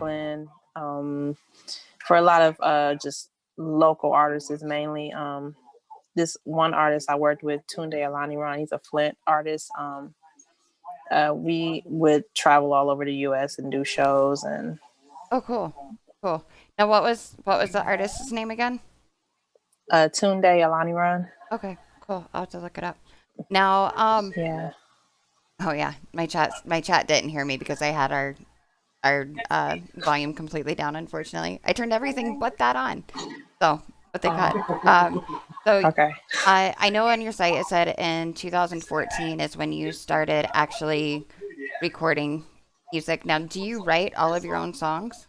Brooklyn. For a lot of just local artists mainly. This one artist I worked with, Tunde Alaniran, he's a Flint artist. We would travel all over the U.S. and do shows. And Oh, cool. Cool. Now, what was the artist's name again? Tunde Alaniran. Okay, cool. I'll have to look it up. Now, Yeah. oh yeah, my chat didn't hear me because I had our volume completely down. Unfortunately, I turned everything but that on. So, but they cut. So Okay. I know on your site it said in 2014 is when you started actually recording music. Now, do you write all of your own songs?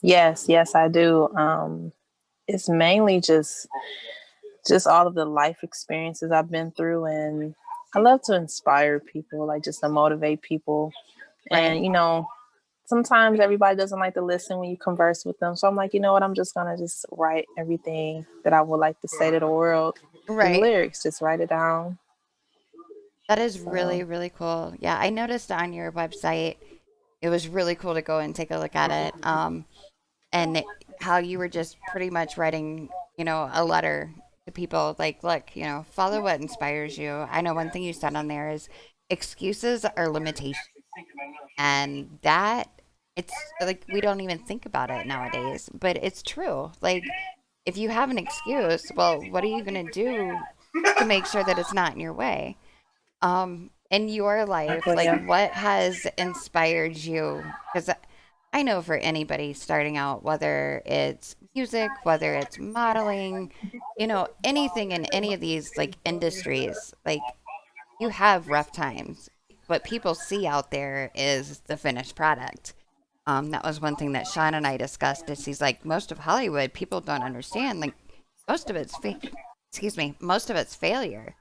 Yes, I do. It's mainly just all of the life experiences I've been through, and I love to inspire people, like just to motivate people. Right. And sometimes everybody doesn't like to listen when you converse with them, so I'm like, you know what, I'm just gonna just write everything that I would like to say to the world in Right. lyrics, just write it down. That is really, So really cool. Yeah, I noticed on your website, it was really cool to go and take a look at it. And how you were just pretty much writing, a letter to people like, look, follow what inspires you. I know one thing you said on there is excuses are limitations. And that it's like we don't even think about it nowadays, but it's true. Like if you have an excuse, well, what are you going to do to make sure that it's not in your way? In your life, exactly, like yeah. what has inspired you? Because I know for anybody starting out, whether it's music, whether it's modeling, anything in any of these like industries, like you have rough times. What people see out there is the finished product. That was one thing that Sean and I discussed. Is he's like most of Hollywood people don't understand. Like most of it's excuse me, most of it's failure.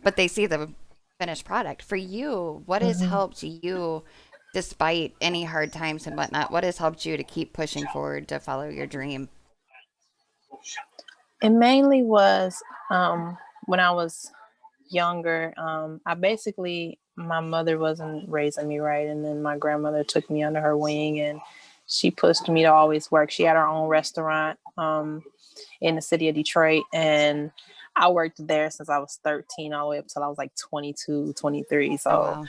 But they see the finished product. For you, what has Hmm. helped you, despite any hard times and whatnot? What has helped you to keep pushing forward to follow your dream? It mainly was when I was younger. I basically, my mother wasn't raising me right, and then my grandmother took me under her wing, and she pushed me to always work. She had her own restaurant in the city of Detroit, and I worked there since I was 13 all the way up till I was like 22, 23. Oh So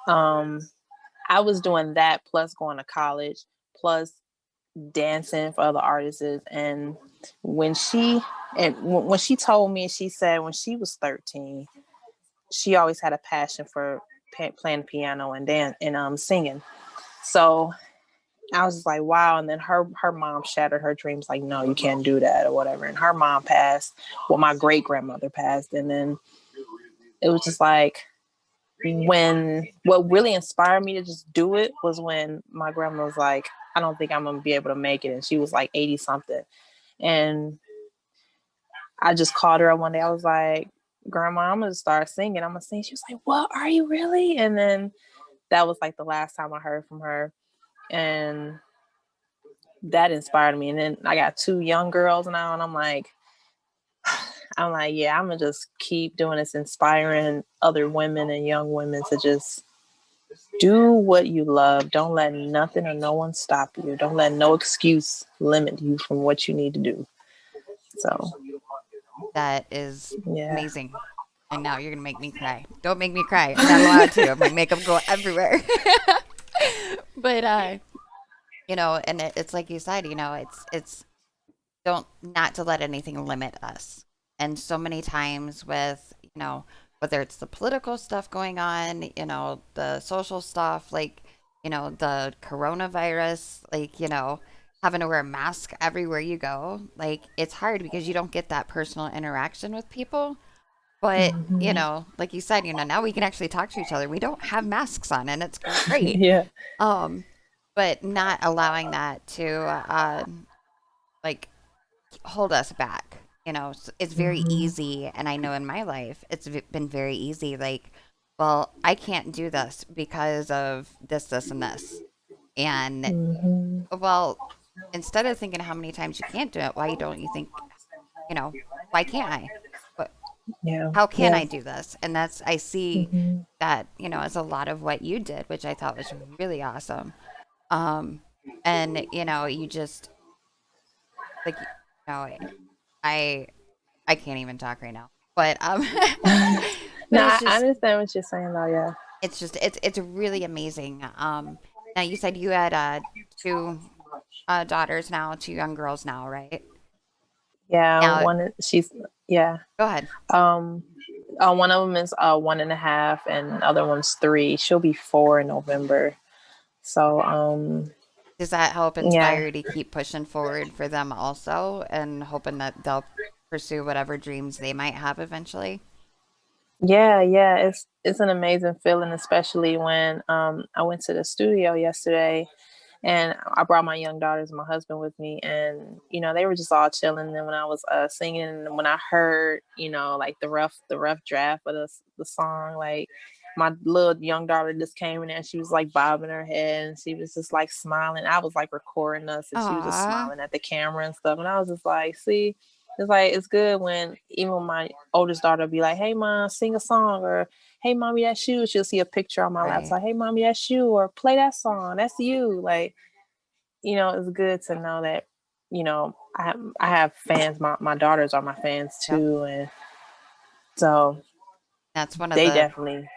wow, um, I was doing that plus going to college, plus dancing for other artists. And when she when she told me, she said when she was 13, she always had a passion for playing piano and dance and singing. So I was just like, wow. And then her mom shattered her dreams, like, no, you can't do that or whatever. And her mom passed. Well, my great grandmother passed, and then it was just like, when what really inspired me to just do it was when my grandma was like, I don't think I'm gonna be able to make it, and she was like 80 something. And I just called her up one day. I was like, Grandma, I'm gonna start singing. I'm gonna sing. She was like, what, are you really? And then that was like the last time I heard from her, and that inspired me. And then I got two young girls now, and I'm like, yeah, I'm gonna just keep doing this, inspiring other women and young women to just do what you love. Don't let nothing or no one stop you. Don't let no excuse limit you from what you need to do. So, that is yeah. amazing. And now you're gonna make me cry. Don't make me cry. I'm not allowed to. My makeup go everywhere. But and it's like you said, it's don't not to let anything limit us. And so many times with, whether it's the political stuff going on, the social stuff, like, the coronavirus, like, having to wear a mask everywhere you go, like it's hard because you don't get that personal interaction with people. But, Hmm. like you said, now we can actually talk to each other. We don't have masks on and it's great. Yeah. Um, but not allowing that to like hold us back. It's very Hmm. easy, and I know in my life it's been very easy. Like, well, I can't do this because of this, this, and this. And Hmm. well, instead of thinking how many times you can't do it, why don't you think, you know, why can't I? But Yeah. how can Yeah. I do this? And that's I see Hmm. that as a lot of what you did, which I thought was really awesome. Um, and you just like, I I can't even talk right now. But but No, it's I just understand what you're saying though. Yeah. it's really amazing. Now you said you had two daughters now, two young girls now, right? Yeah. Now, She's yeah. go ahead. Um, one of them is 1.5, and the other one's 3. She'll be 4 in November. So Does that help yeah, inspire you to keep pushing forward for them also and hoping that they'll pursue whatever dreams they might have eventually? yeah. It's an amazing feeling, especially when I went to the studio yesterday. And I brought my young daughters and my husband with me, and they were just all chilling. And when I was singing, and when I heard like the rough draft of the song, like my little young daughter just came in there and she was like bobbing her head and she was just like smiling. I was like recording us and she was just Aw, smiling at the camera and stuff. And I was just like, see, it's like it's good when even my oldest daughter be like, hey mom, sing a song, or hey mommy, that's you. She'll see a picture on my right. laptop, hey mommy, that's you, or play that song, that's you. Like, it's good to know that, I have fans. My daughters are my fans Yep. too. And so That's one of they the definitely,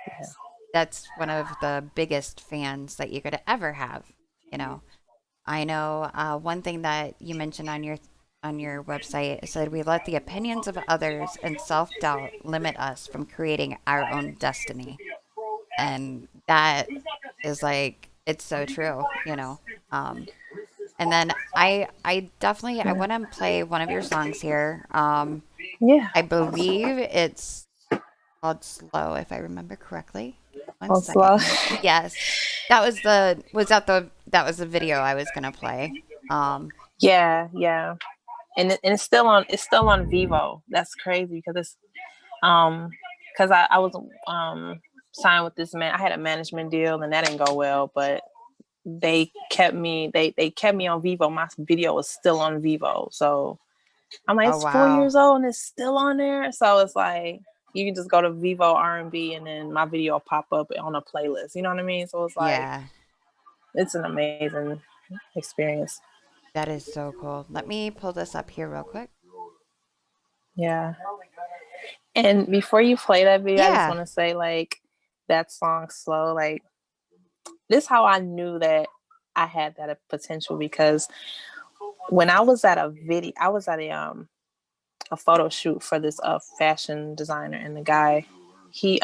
that's one of the biggest fans that you could ever have, you know. I know one thing that you mentioned on your website, it said we let the opinions of others and self-doubt limit us from creating our own destiny. And that is like it's so true. And then I definitely I yeah. want to play one of your songs here. Yeah. I believe it's called Slow, if I remember correctly. One Oh, second slow. here. Yes. That was the video I was gonna play. Yeah. And it's still on Vivo. That's crazy because it's because I was signed with this man. I had a management deal and that didn't go well, but they kept me on Vivo. My video was still on Vivo. So I'm like, Oh it's 4 years wow. old and it's still on there. So it's like you can just go to Vivo R&B and then my video will pop up on a playlist. You know what I mean? So it's like Yeah. it's an amazing experience. That is so cool. Let me pull this up here real quick. Yeah. And before you play that video, I just Yeah. want to say like that song Slow, like this how I knew that I had that potential because when I was at a photo shoot for this fashion designer, and the guy he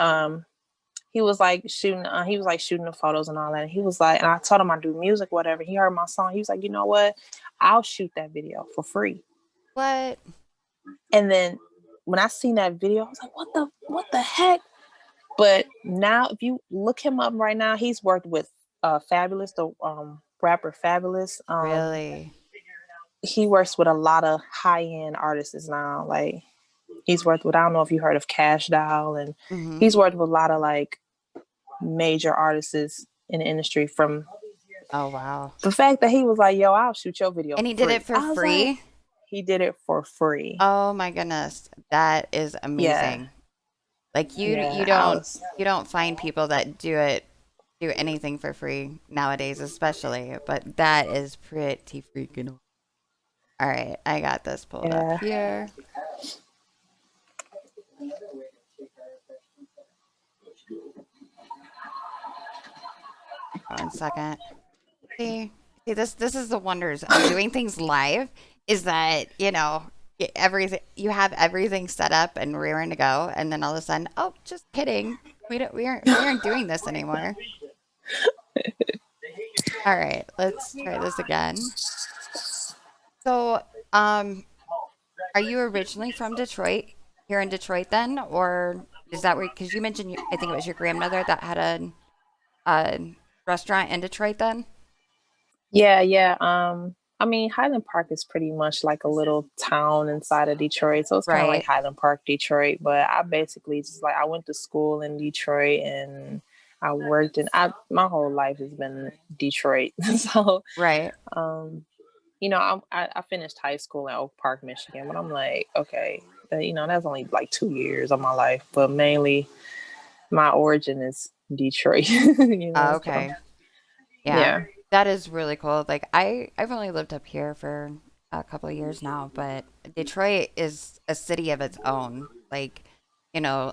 he was like shooting the photos and all that, and he was like, and I told him I do music, whatever. He heard my song, he was like, you know what, I'll shoot that video for free. What? And then when I seen that video, I was like, what the heck. But now if you look him up right now, he's worked with Fabulous, the rapper Fabulous. Really? He works with a lot of high-end artists now. Like he's worked with, I don't know if you heard of Cash Doll, and Mm-hmm. he's worked with a lot of like major artists in the industry. From Oh wow. the fact that he was like, yo, I'll shoot your video And for he did it free. for I was like, free? he did it for free. Oh my goodness. That is Yeah. amazing. Like Yeah. you don't find people that do anything for free nowadays, especially, but that is pretty freaking awesome. All right, I got this pulled up Yeah. here. One second. See, this is the wonders of doing things live is that, everything you have everything set up and rearing to go, and then all of a sudden, oh, just kidding. We aren't doing this anymore. All right, let's try this again. So, are you originally from Detroit? Here in Detroit then, or is that where? Because you mentioned, I think it was your grandmother that had a restaurant in Detroit then. Yeah. I mean, Highland Park is pretty much like a little town inside of Detroit. So it's kind of like Right. Highland Park, Detroit. But I basically just like, I went to school in Detroit and I worked my whole life has been Detroit. So, Right. um, I finished high school in Oak Park, Michigan, but I'm like, okay, that's only like 2 years of my life, but mainly my origin is Detroit, so Okay. Yeah. yeah. That is really cool. Like I've only lived up here for a couple of years now, but Detroit is a city of its own. Like,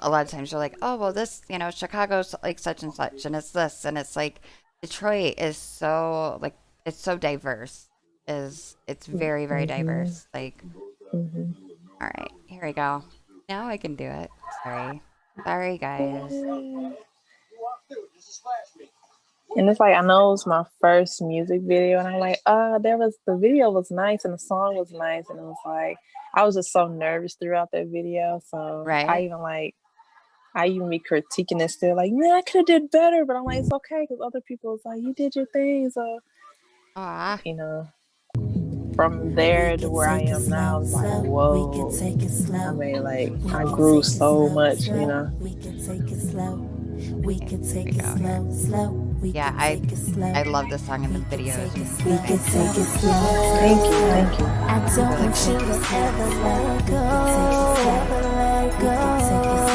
a lot of times you're like, oh well, this, Chicago's like such and such, and it's this, and it's like Detroit is so like it's so diverse. It's very very Mm-hmm. diverse. Like, Mm-hmm. all right, here we go. Now I can do it. Sorry guys. And it's like I know it was my first music video, and I'm like, the video was nice and the song was nice, and it was like I was just so nervous throughout that video. So Right? I even be critiquing it still, like, man, I could have did better, but I'm like, it's okay because other people is like, you did your thing, so Ah, you know. From there to where I am now, it's like, whoa. I mean, like, I grew so much, you know. We can take it slow. We here can we take it go here. slow, slow. We Yeah, can I take it slow. I love this song, and the We can video is take it just slow. We can take it slow. Thank you, thank you. I don't really want cool. you to ever let go. Ever let go.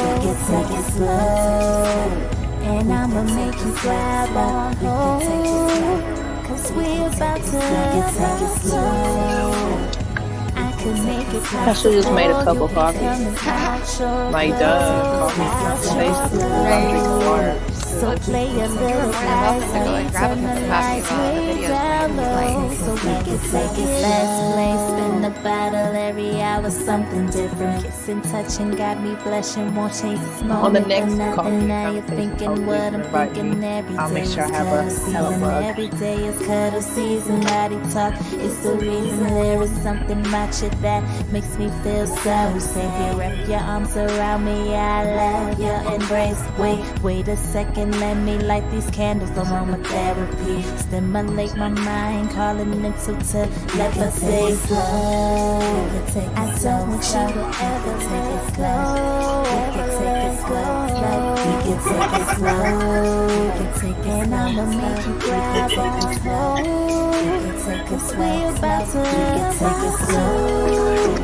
We can take it slow. And I'ma make you grab on hold. Cause we about to take it slow. I could make it I should have just made a possible. cup You'll of be coffee. coming out your Like, duh, coffee conversation. I'm Right. drinking water. so play a You're little more than welcome to go icy, and grab a turn cup the of coffee lights while the way video is down playing if you'd low, like. so we can take it fast play, spin the bottle every hour, something different. Kissing, touching, got me blushing, won't change this On the moment for next nothing. coffee Now you're conversation, thinking hopefully you what can I'm invite me. thinking. Every I'll make day sure I is have cuddle a season, mug. every day is cuddle season. Body talk, it's the reason there is something about you that makes me feel so safe. You wrap your arms around me, I love your embrace. Wait a second, let me light these candles. Aromatherapy, stimulate my mind, calling mental telepathy. I don't want you to ever let go. We can take it slow. And I'ma make you grab on hold. Cause we about to take it slow.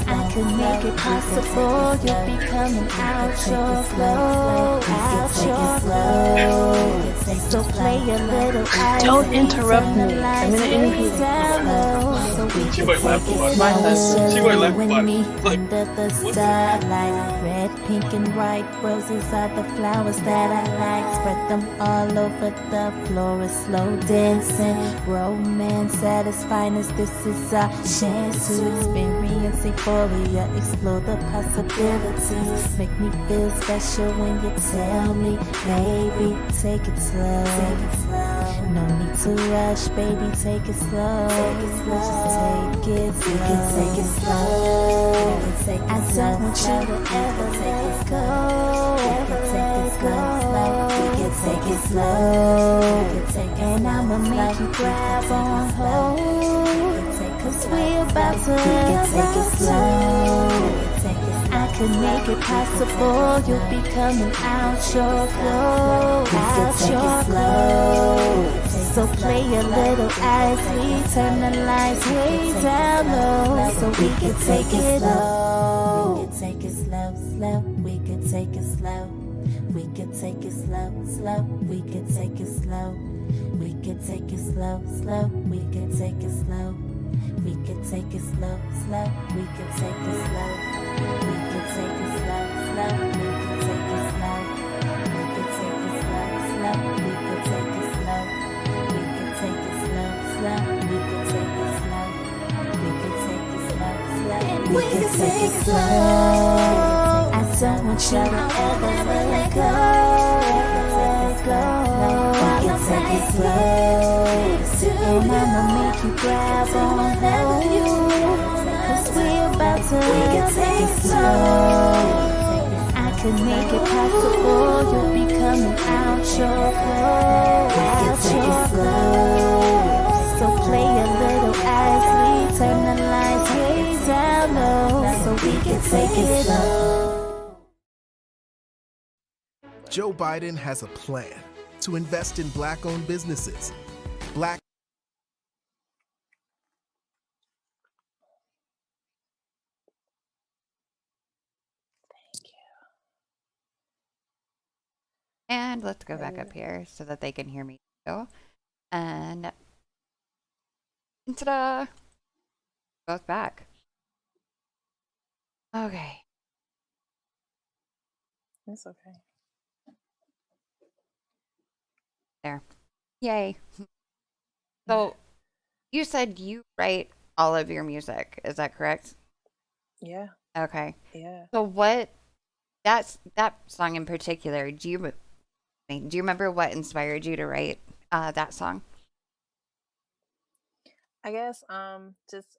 I can make it possible. You'll be coming out your flow, out your flow. So play a little ice. Don't interrupt turn the me. I'm lights in an way interview. down low, so we She can might laugh take it about My slow. husband. it. She might laugh With about me it. Like, under the what's starlight, red, pink, and white roses are the flowers that I like. Spread them all over the floor, it's slow dancing, romance at its finest. This is our chance to experience euphoria, explore the possibilities. Make me feel special when you tell me, baby, take it slow. No need to rush, baby, take it slow. Just take it slow. We can take it slow. I don't want you to ever let go. Take it slow. We can take it slow. And I'ma make you grab on hold. Cause we about to take it slow. I can make it possible. You'll be coming out your glow, out your glow. So play a little icy, turn the lights way down low, so we can take it slow. We can take it slow, slow. We can take it slow. We can take it slow, slow. We can take it slow. We can take it slow, slow. We can take it slow. We can take it slow, slow. We can take it slow. We can take it slow, slow. We can take it slow. We can take it slow, slow. We can take it slow. We can take it slow, slow. We can take it slow. We can take it slow, slow. We can take it slow. I don't want you to ever let go. Let go. We can take it slow. And I'ma make you grab on hold. Cause we about to take it slow. I can make it possible. You'll be coming out your flow, out your flow. So play a little icy, turn the lights way down low, so we can take it slow. Joe Biden has a plan to invest in Black-owned businesses. Black And let's go back up here so that they can hear me too. And ta-da! Both back. Okay. It's okay. There. Yay. So you said you write all of your music. Is that correct? Yeah. Okay. Yeah. So that song in particular, do you remember what inspired you to write that song? I guess just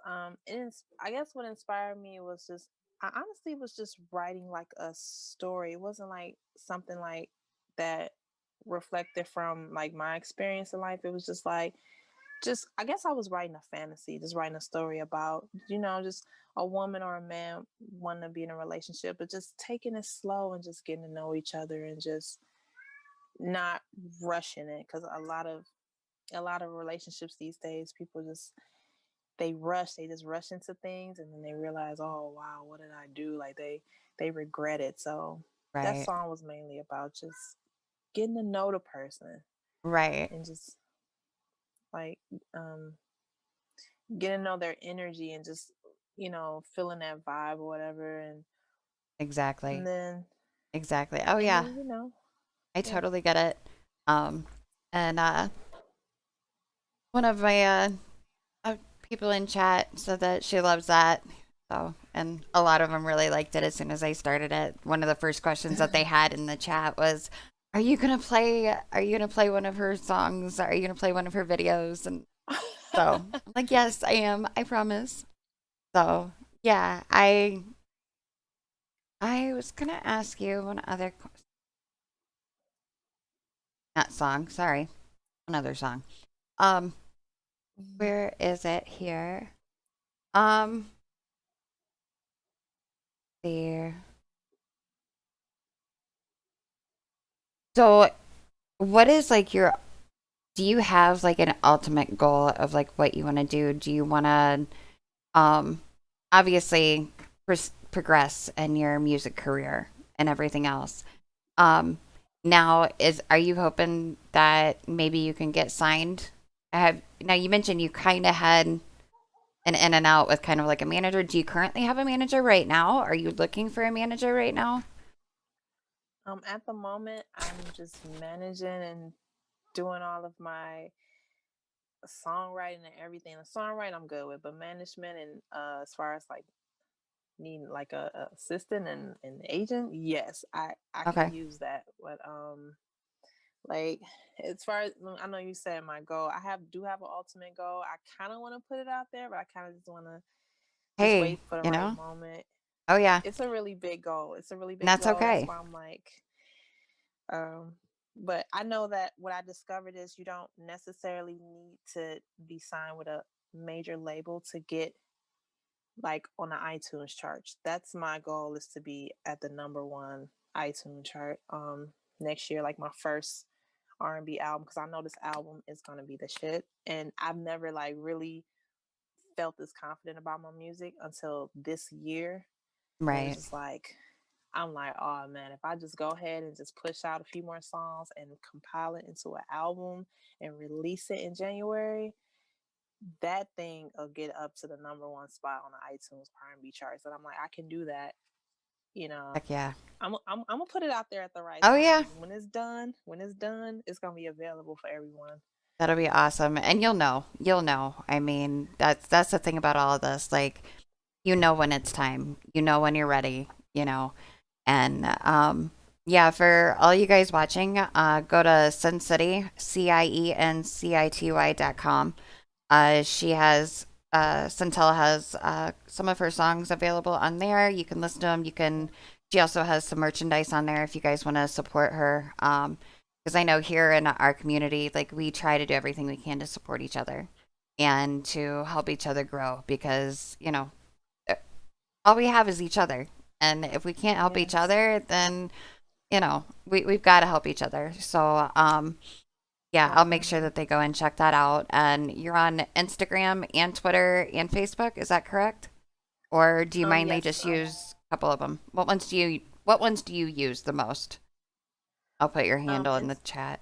I guess what inspired me was just I honestly was just writing like a story. It wasn't like something like that reflected from like my experience in life. It was just like just I guess I was writing a fantasy, just writing a story about, just a woman or a man wanting to be in a relationship, but just taking it slow and just getting to know each other and just not rushing it. Because a lot of relationships these days, people just they just rush into things and then they realize, oh wow, what did I do? Like they regret it. So that Right. song was mainly about just getting to know the person Right. and just like um getting to know their energy and just feeling that vibe or whatever, and Exactly. then Exactly. Oh and yeah. then I yeah. totally get it. Um and one of my people in chat said that she loves that. So, and a lot of them really liked it as soon as I started it. One of the first questions that they had in the chat was, are you gonna play one of her songs? Are you gonna play one of her videos?" And so I'm like, yes, I am. I promise. So yeah, I was gonna ask you one other not song, sorry, another song. Um, where is it here? Um, there. So, what is like your? Do you have like an ultimate goal of like what you want to do? Do you want to, um, obviously progress in your music career and everything else? Um, now are you hoping that maybe you can get signed? Now you mentioned you kind of had an in and out with kind of like a manager. Do you currently have a manager right now? Are you looking for a manager right now? At the moment I'm just managing and doing all of my songwriting and everything. The songwriting I'm good with, but management and as far as like needing like a assistant and an agent, yes, I can Okay. use that. But like as far as I know, you said my goal. Do have an ultimate goal. I kind of want to put it out there, but I kind of just want to just Hey, wait for the you right know? moment. Oh yeah. It's a really big goal. It's a really And big that's goal. That's okay. why I'm like, um, but I know that what I discovered is you don't necessarily need to be signed with a major label to get like on the iTunes charts. That's my goal, is to be at the number one iTunes chart next year, like my first R&B album, because I know this album is gonna be the shit. And I've never like really felt this confident about my music until this year. And it was Right. just like I'm like, oh man, if I just go ahead and just push out a few more songs and compile it into an album and release it in January, that thing will get up to the number one spot on the iTunes R&B charts. And I'm like, I can do that. You know, Heck yeah. I'm gonna put it out there at the right Oh time. yeah. And when it's done, it's gonna be available for everyone. That'll be awesome. And you'll know. You'll know. I mean, that's the thing about all of this. Like, you know when it's time. You know when you're ready, you know. And yeah, for all you guys watching, go to Sin City, CIENCITY.com. She has CienTell has some of her songs available on there. You can listen to them. She also has some merchandise on there if you guys want to support her. Because I know here in our community, like we try to do everything we can to support each other and to help each other grow. Because all we have is each other, and if we can't help each Yes, other, then we've got to help each other. So yeah, I'll make sure definitely. that they go and check that out. And you're on Instagram and Twitter and Facebook, is that correct? Or do you mainly Yes. just use a couple of them? What ones do you use the most? I'll put your handle in the It's chat.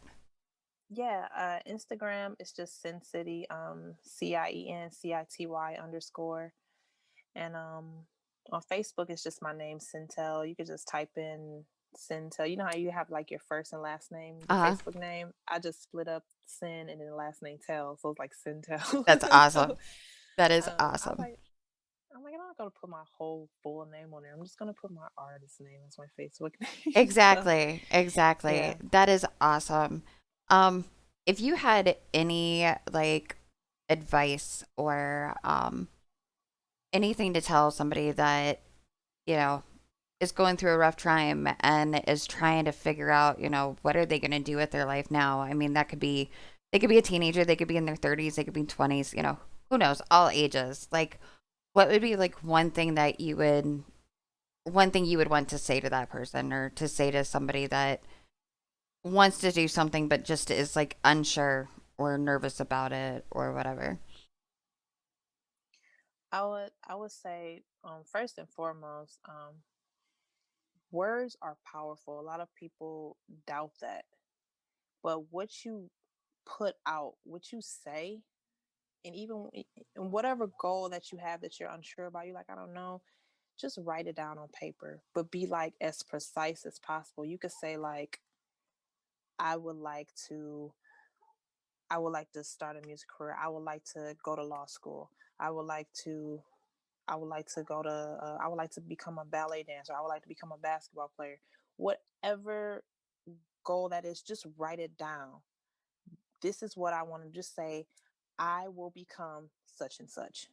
Instagram is just Sin City, CIENCITY _ and on Facebook it's just my name, CienTell. You could just type in CienTell. You know how you have like your first and last name, your Uh-huh. Facebook name. I just split up Sin and then the last name Tell, so it's like CienTell. That's So awesome. That is I was awesome. like, I'm not gonna put my whole full name on there. I'm just gonna put my artist name as my Facebook name. So Exactly. yeah. Exactly. That is awesome. Um, if you had any like advice or anything to tell somebody that, you know, is going through a rough time and is trying to figure out, what are they going to do with their life now? I mean, that could be, they could be a teenager, they could be in their 30s, they could be 20s, who knows, all ages. Like, what would be like one thing you would want to say to that person or to say to somebody that wants to do something but just is like unsure or nervous about it or whatever? I would say first and foremost, words are powerful. A lot of people doubt that. But what you put out, what you say, and even in whatever goal that you have that you're unsure about, you're like, I don't know, just write it down on paper, but be like as precise as possible. You could say like, I would like to I would like to start a music career. I would like to go to law school. I would like to I would like to go to I would like to become a ballet dancer. I would like to become a basketball player. Whatever goal that is, just write it down. This is what I want to just say. I will become such and such.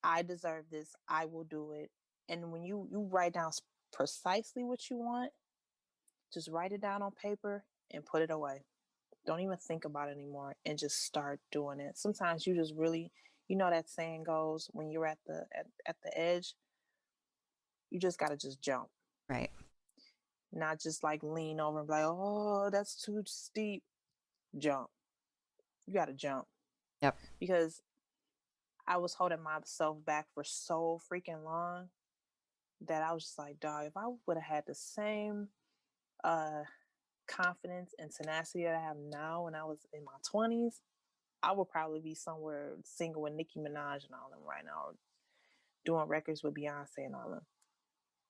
I deserve this. I will do it. And when you write down precisely what you want, just write it down on paper and put it away. Don't even think about it anymore and just start doing it. Sometimes you just really, that saying goes, when you're at the edge, you just got to just jump. Right. Not just like lean over and be like, "Oh, that's too steep." Jump. You got to jump. Yep. Because I was holding myself back for so freaking long that I was just like, dog, if I would have had the same uh confidence and tenacity that I have now when I was in my 20s, I would probably be somewhere singing with Nicki Minaj and all them right now, or doing records with Beyonce and all them.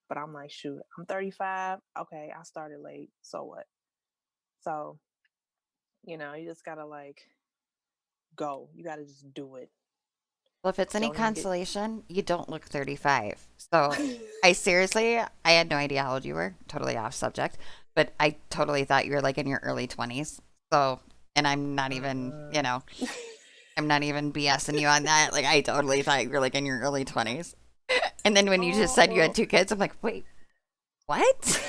But I'm like, shoot, I'm 35. Okay, I started late. So what? So, you just gotta like go. You gotta just do it. Well, if it's any Don't even get consolation, you don't look 35. So I had no idea how old you were. Totally off subject. But I totally thought you were like in your early 20s. So, and I'm not even, uh, I'm not even BSing you on that. Like, I totally thought you were like in your early 20s. And then when you just oh said you had well. 2 kids, I'm like, wait, what?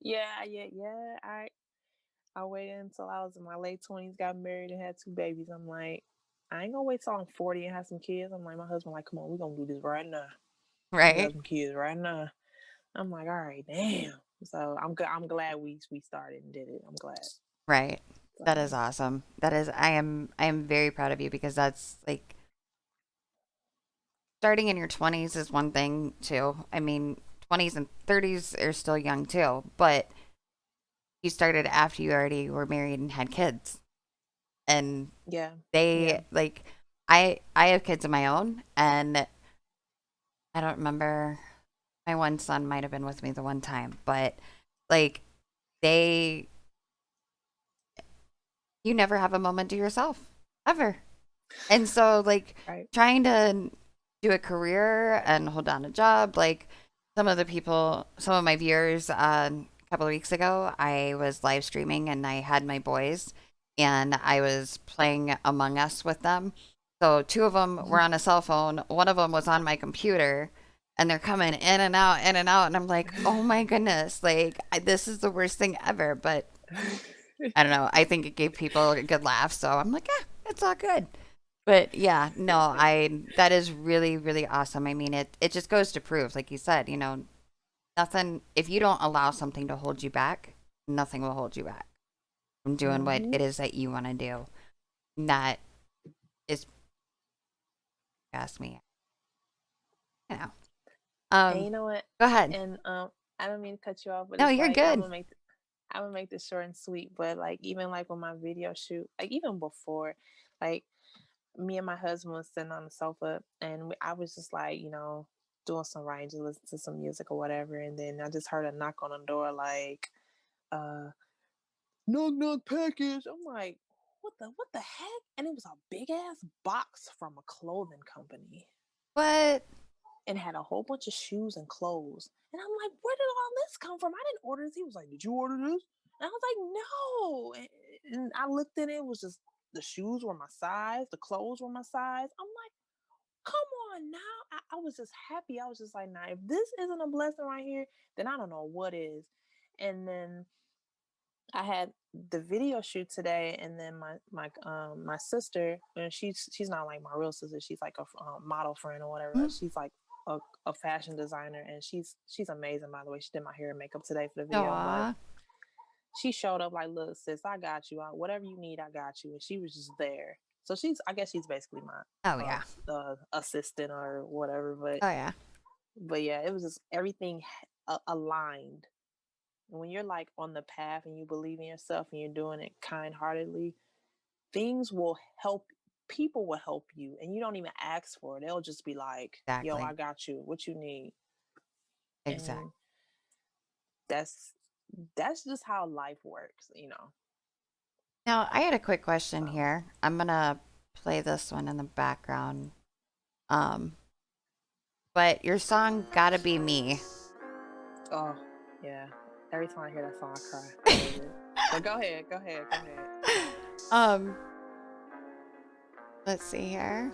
Yeah. I waited until I was in my late 20s, got married, and had 2 babies. I'm like, I ain't gonna wait till I'm 40 and have some kids. I'm like, my husband, like, come on, we're gonna do this right now. We got Right? some kids right now. I'm like, all right, damn. So I'm glad we started and did it. I'm glad. Right. That So is awesome. That is, I am very proud of you because that's like starting in your 20s is one thing too. I mean, 20s and 30s are still young too, but you started after you already were married and had kids. And yeah, yeah. they like I have kids of my own and I don't remember, my one son might have been with me the one time, but like they you never have a moment to yourself ever. And so like Right. trying to do a career and hold down a job, like some of my viewers a couple of weeks ago, I was live streaming and I had my boys and I was playing Among Us with them. So two of them were on a cell phone, one of them was on my computer and they're coming in and out and I'm like, "Oh my goodness, like this is the worst thing ever." But I don't know. I think it gave people a good laugh, so I'm like, it's all good. But yeah, no, Yes, ma'am. that is really, really awesome. I mean, it just goes to prove, like you said, nothing, if you don't allow something to hold you back, nothing will hold you back from doing what Mm-hmm. it is that you want to do. And that is, ask me, you know. And Um, you know what? go ahead. And I don't mean to cut you off, but No, it's you're like good. I'm gonna make this short and sweet, but like even like with my video shoot, like even before, like me and my husband was sitting on the sofa, and I was just like, doing some writing, just listen to some music or whatever, and then I just heard a knock on the door, like, knock knock package. I'm like, what the heck? And it was a big ass box from a clothing company. What? And had a whole bunch of shoes and clothes. And I'm like, where did all this come from? I didn't order this. He was like, did you order this? And I was like, no. And I looked at it. It was just the shoes were my size. The clothes were my size. I'm like, come on now. I was just happy. I was just like, nah, if this isn't a blessing right here, then I don't know what is. And then I had the video shoot today, and then my sister, and she's not like my real sister. She's like a model friend or whatever. Mm-hmm. She's like a fashion designer, and she's amazing, by the way. She did my hair and makeup today for the video. But she showed up like, look, sis, I got you. Whatever you need, I got you. And she was just there. So I guess she's basically my assistant or whatever. But yeah, it was just everything aligned. When you're like on the path and you believe in yourself and you're doing it kind-heartedly, things will help. People will help you, and you don't even ask for it. They'll just be like, exactly. Yo, I got you. What you need? Exactly. And that's just how life works, Now, I had a quick question here. I'm going to play this one in the background. But your song Gotta Be Me. Oh, yeah. Every time I hear that song, I cry. But go ahead. Let's see here.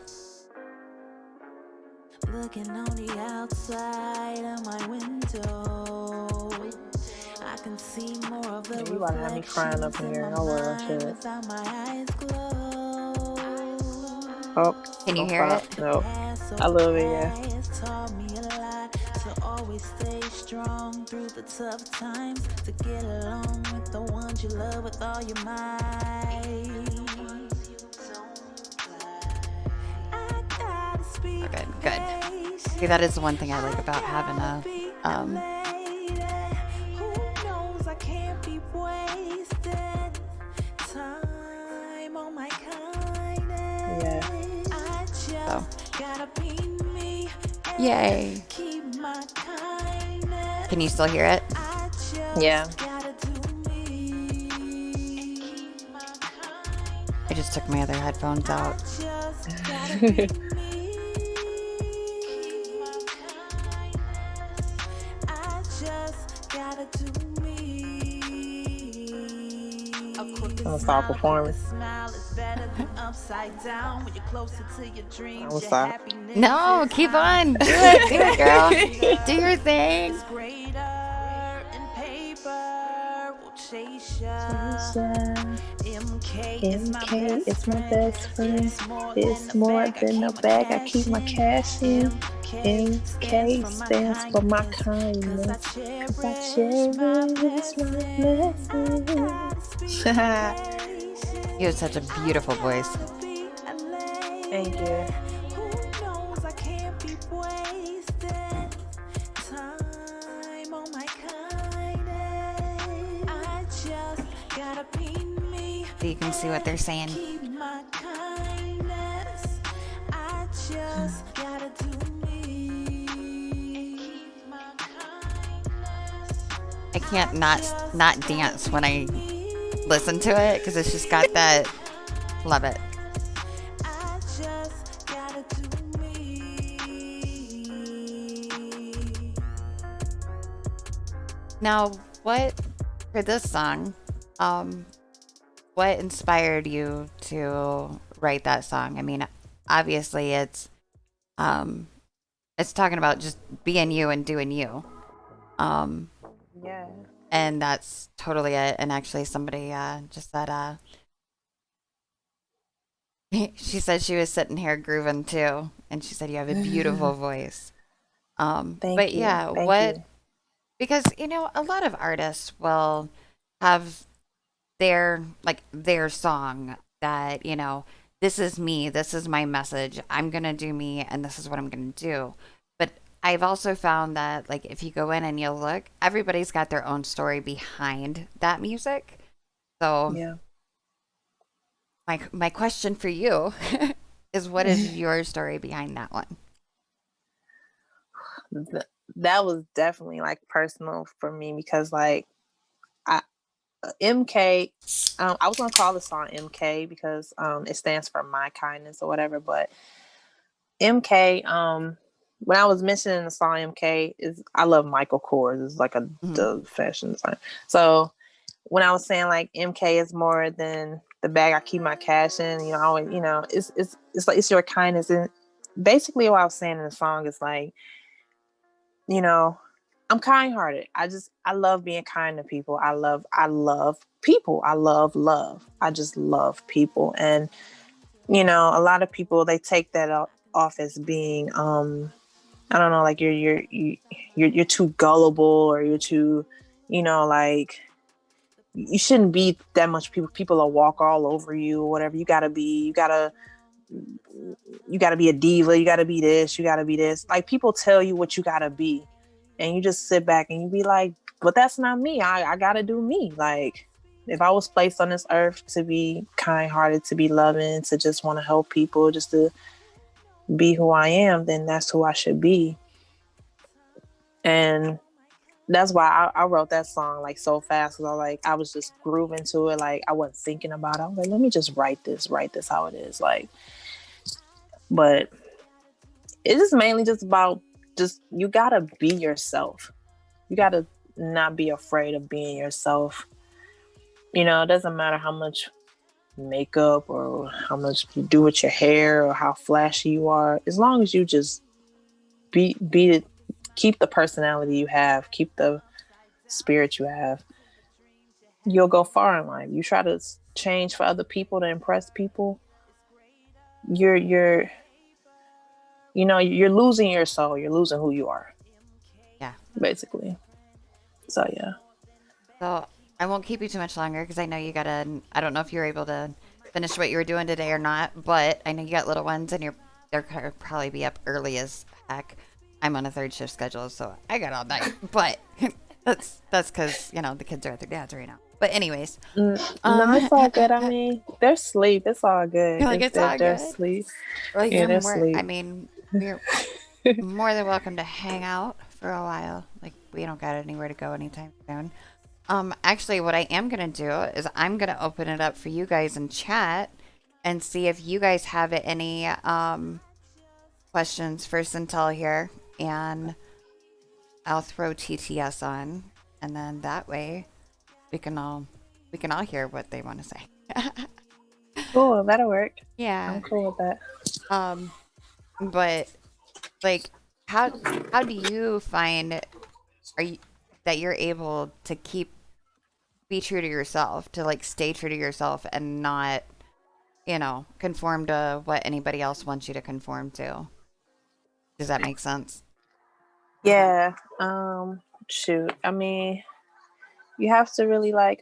Looking on the outside of my window, I can see more of the you about to have me crying up in here. Oh, shit. My eyes glow. Oh, can you hear it? No. I love it, yeah. Taught me a lot to always stay strong through the tough times, to get along with the ones you love with all your might. Good. See, that is the one thing I like about having a Who knows I can't be wasted time on my kindness. Yeah. I just gotta be me. Yay. Keep my kindness. Can you still hear it? Yeah. I just took my other headphones out. I'll stop performing. No, keep on. Do it, girl. Do your thing. MK is my best friend. It's more than a bag. I keep my cash in. MK stands for my kindness. I cherish my blessings. You have such a beautiful voice. Thank you. So you can see what they're saying. I can't not dance when I listen to it because it's just got that. Love it. Now, for this song, what inspired you to write that song? I mean, obviously it's talking about just being you and doing you. Yeah. And that's totally it. And actually somebody just said she said she was sitting here grooving too, and she said you have a beautiful voice. Thank but you. Yeah, Thank you. Because a lot of artists will have their song that, this is me, this is my message, I'm gonna do me, and this is what I'm gonna do. But I've also found that like if you go in and you look, everybody's got their own story behind that music. So Yeah. my question for you is what is your story behind that one? That was definitely like personal for me because like I MK, I was gonna call the song MK because it stands for my kindness or whatever, but MK, when I was mentioning the song MK, is I love Michael Kors. It's like the fashion design. So when I was saying like MK is more than the bag I keep my cash in, you know, I always, you know, it's like it's your kindness. And basically what I was saying in the song is like, you know, I'm kind hearted. I love being kind to people. I love people. I love love. I just love people. And, you know, a lot of people, they take that off as being, I don't know, like you're too gullible or you're too, you know, like you shouldn't be that much people will walk all over you or whatever. You gotta be a diva. You gotta be this. You gotta be this. Like people tell you what you gotta be, and you just sit back and you be like, but that's not me. I gotta do me. Like if I was placed on this earth to be kind-hearted, to be loving, to just want to help people, just to be who I am, then that's who I should be. And that's why I wrote that song like so fast, because I was just grooving to it. Like I wasn't thinking about it. I was like, let me just write this how it is. Like, but it's just mainly just about just you gotta be yourself. You gotta not be afraid of being yourself. You know, it doesn't matter how much makeup or how much you do with your hair or how flashy you are. As long as you just keep the personality you have, keep the spirit you have, you'll go far in life. You try to change for other people to impress people, you're you know, you're losing your soul. You're losing who you are. Yeah. Basically. So yeah. So I won't keep you too much longer because I know you gotta. I don't know if you're able to finish what you were doing today or not, but I know you got little ones and they're gonna probably be up early as heck. I'm on a third shift schedule, so I got all night. But that's because you know the kids are at their dad's right now. But anyways, No, it's all good. I mean, they're asleep. It's all good. like it's all They're good. asleep. Well, Yeah, you're they're more. asleep. I mean, you're more than welcome to hang out for a while. Like we don't got anywhere to go anytime soon. Actually, what I am gonna do is I'm gonna open it up for you guys in chat and see if you guys have any questions for CienTell here, and I'll throw TTS on, and then that way we can all hear what they want to say. Cool, that'll work. Yeah. I'm cool with that. But like, how do you find are you that you're able to be true to yourself, to like stay true to yourself and not, you know, conform to what anybody else wants you to conform to? Does that make sense? Yeah. Shoot. I mean, you have to really like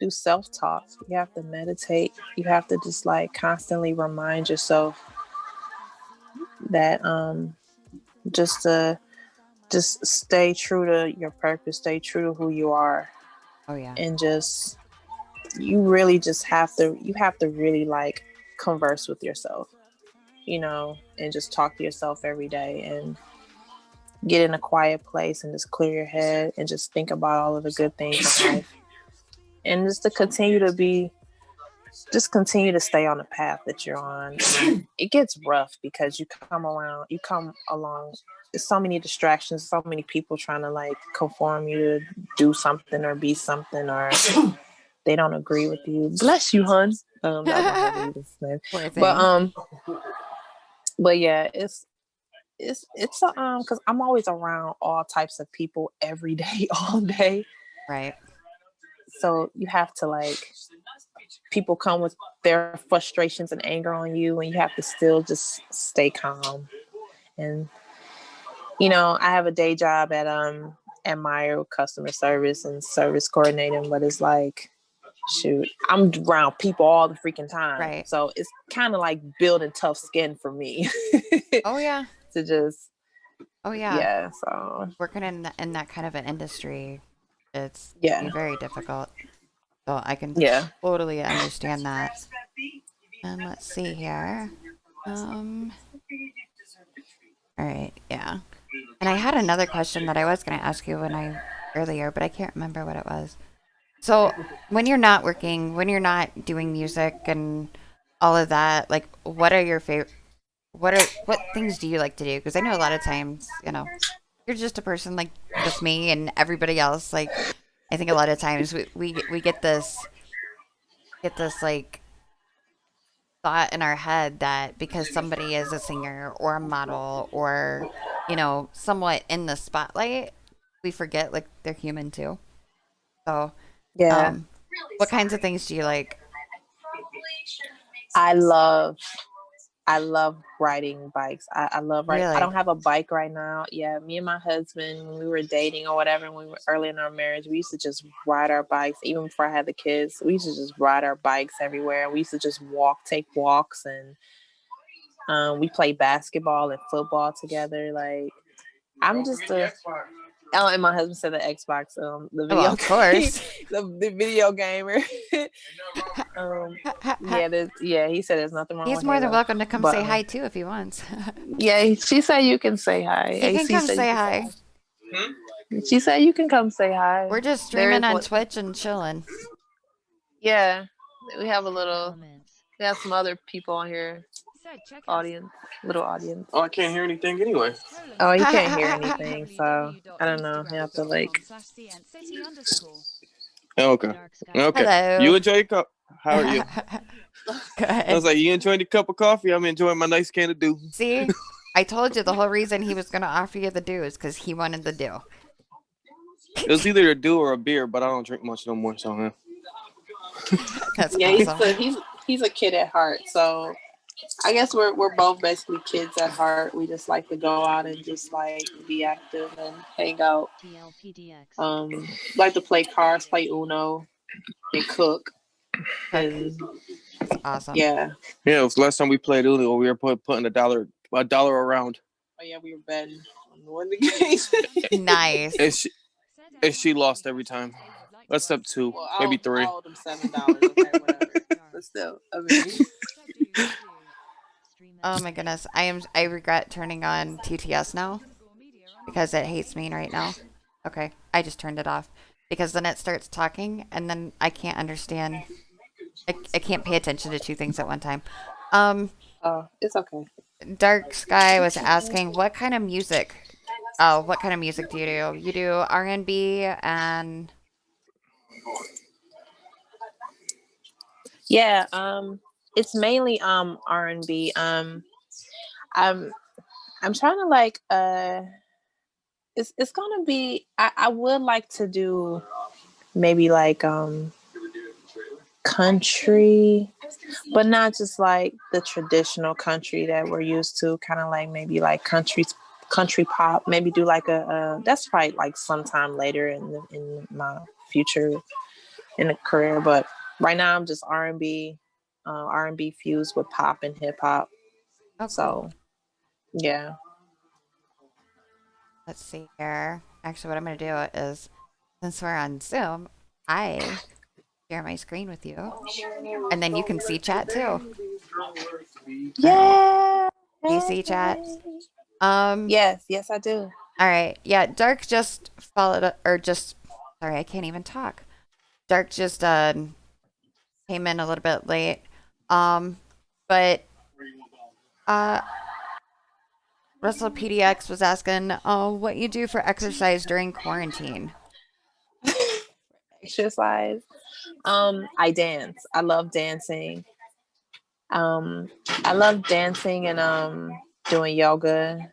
do self-talk. You have to meditate. You have to just like constantly remind yourself that just to just stay true to your purpose, stay true to who you are. Oh yeah. And just you really just have to really like converse with yourself, you know, and just talk to yourself every day and get in a quiet place and just clear your head and just think about all of the good things in life. And just to continue to stay on the path that you're on. It gets rough because you come along, there's so many distractions, so many people trying to like conform you to do something or be something, or they don't agree with you. Bless you, hun. That was my hubby, this name. But yeah, it's because I'm always around all types of people every day, all day. Right. So you have to like, people come with their frustrations and anger on you, and you have to still just stay calm. And you know, I have a day job at Meyer, customer service and service coordinating, but it's like, shoot, I'm around people all the freaking time. Right. So it's kind of like building tough skin for me. Oh yeah. To just Oh yeah, Yeah, so working in that kind of an industry, it's be yeah, very difficult. So I can yeah. totally understand that. And let's see here. Um, all right, yeah. And I had another question that I was going to ask you when I earlier, but I can't remember what it was. So when you're not working, when you're not doing music and all of that, like what are your favorite? What things do you like to do? Because I know a lot of times, you're just a person like just me and everybody else. Like I think a lot of times we get this like thought in our head that because somebody is a singer or a model or somewhat in the spotlight, we forget like they're human too. So, Yeah. um, what kinds of things do you like? I love I love riding bikes. I love riding. I Really? don't have a bike right now. Yeah, me and my husband, when we were dating or whatever, when we were early in our marriage, we used to just ride our bikes. Even before I had the kids, we used to just ride our bikes everywhere. We used to just take walks, and we play basketball and football together. Like I'm just a Oh, and my husband said the Xbox, the Oh, well, video of game, course. the video gamer. Yeah, he said there's nothing wrong He's with more than Halo, welcome to come but say hi too if he wants. yeah, she said you can say hi. He can AC come said you say can say hi. hi. She said you can come say hi. We're just There streaming is on one. Twitch and chilling. Yeah, we have a little. We have some other people on here, audience, little audience. Oh, I can't hear anything anyway. Oh, you can't hear anything, so I don't know. You have to like. Oh, okay. Okay. Hello. You enjoy your cup. How are you? I was Good. like, you enjoying the cup of coffee? I'm enjoying my nice can of dew. See, I told you the whole reason he was going to offer you the dew is because he wanted the dew. It was either a dew or a beer, but I don't drink much no more, so That's Yeah, awesome. he's a kid at heart, so I guess we're both basically kids at heart. We just like to go out and just like be active and hang out. Like to play cards, play Uno, and cook. Cook. And That's awesome. yeah. Yeah, it was last time we played Uno, we were putting a dollar around. Oh yeah, we were betting on one of the games. Nice. And she lost every time. Except two, Well, maybe three. I owed them $7. Okay, whatever. But still, I mean. Oh my goodness. I regret turning on TTS now because it hates me right now. Okay, I just turned it off because then it starts talking and then I can't understand. I can't pay attention to two things at one time. Oh, it's okay. Dark Sky was asking what kind of music. Oh, what kind of music do you do? You do R&B and Yeah, it's mainly R&B. I'm I'm trying to like it's gonna be I would like to do maybe like country, but not just like the traditional country that we're used to, kind of like maybe like country pop, maybe do like a that's probably like sometime later in my future in a career, but right now I'm just R&B fused with pop and hip hop. oh, So cool. yeah. Let's see here. Actually, what I'm going to do is, since we're on Zoom, I share my screen with you, and then you can see chat too. All right. Yeah. Do you see chat? Yes, I do. All right. Yeah, Dark just followed, or just, sorry, I can't even talk. Dark just came in a little bit late. But uh, Russell PDX was asking, what you do for exercise during quarantine. Exercise. I dance. I love dancing. Um, I love dancing and doing yoga.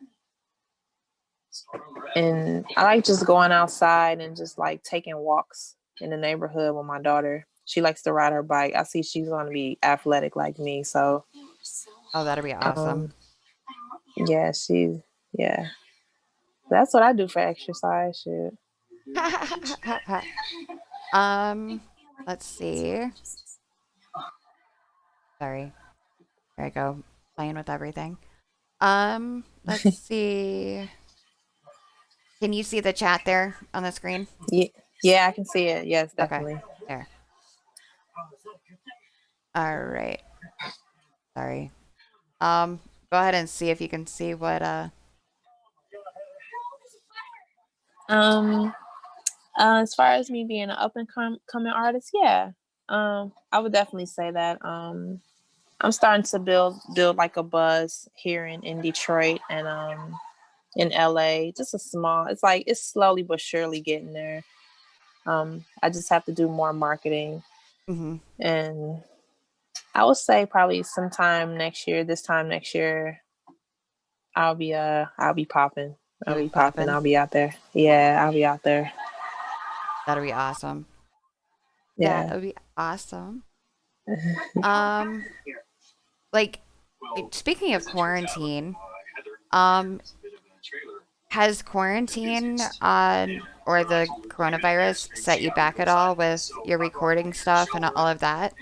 And I like just going outside and just like taking walks in the neighborhood with my daughter. She likes to ride her bike. I see she's going to be athletic like me. So, Oh, that'd be awesome. yeah, yeah. That's what I do for exercise. Shoot. Let's see. Sorry. There I go. Playing with everything. Let's see. Can you see the chat there on the screen? Yeah, yeah, I can see it. Yes, Okay, definitely. there. All right. Sorry. Go ahead and see if you can see what Um, as far as me being an up and coming artist, yeah. I would definitely say that. I'm starting to build like a buzz here in Detroit and in LA. Just a small. It's like it's slowly but surely getting there. I just have to do more marketing, mm-hmm. and I would say probably sometime next year. This time next year, I'll be popping. I'll You'll be be popping. popping. I'll be out there. Yeah, I'll be out there. That'll be awesome. Yeah. That'll be awesome. Um, like speaking of quarantine, um, has quarantine or the coronavirus set you back at all with your recording stuff and all of that?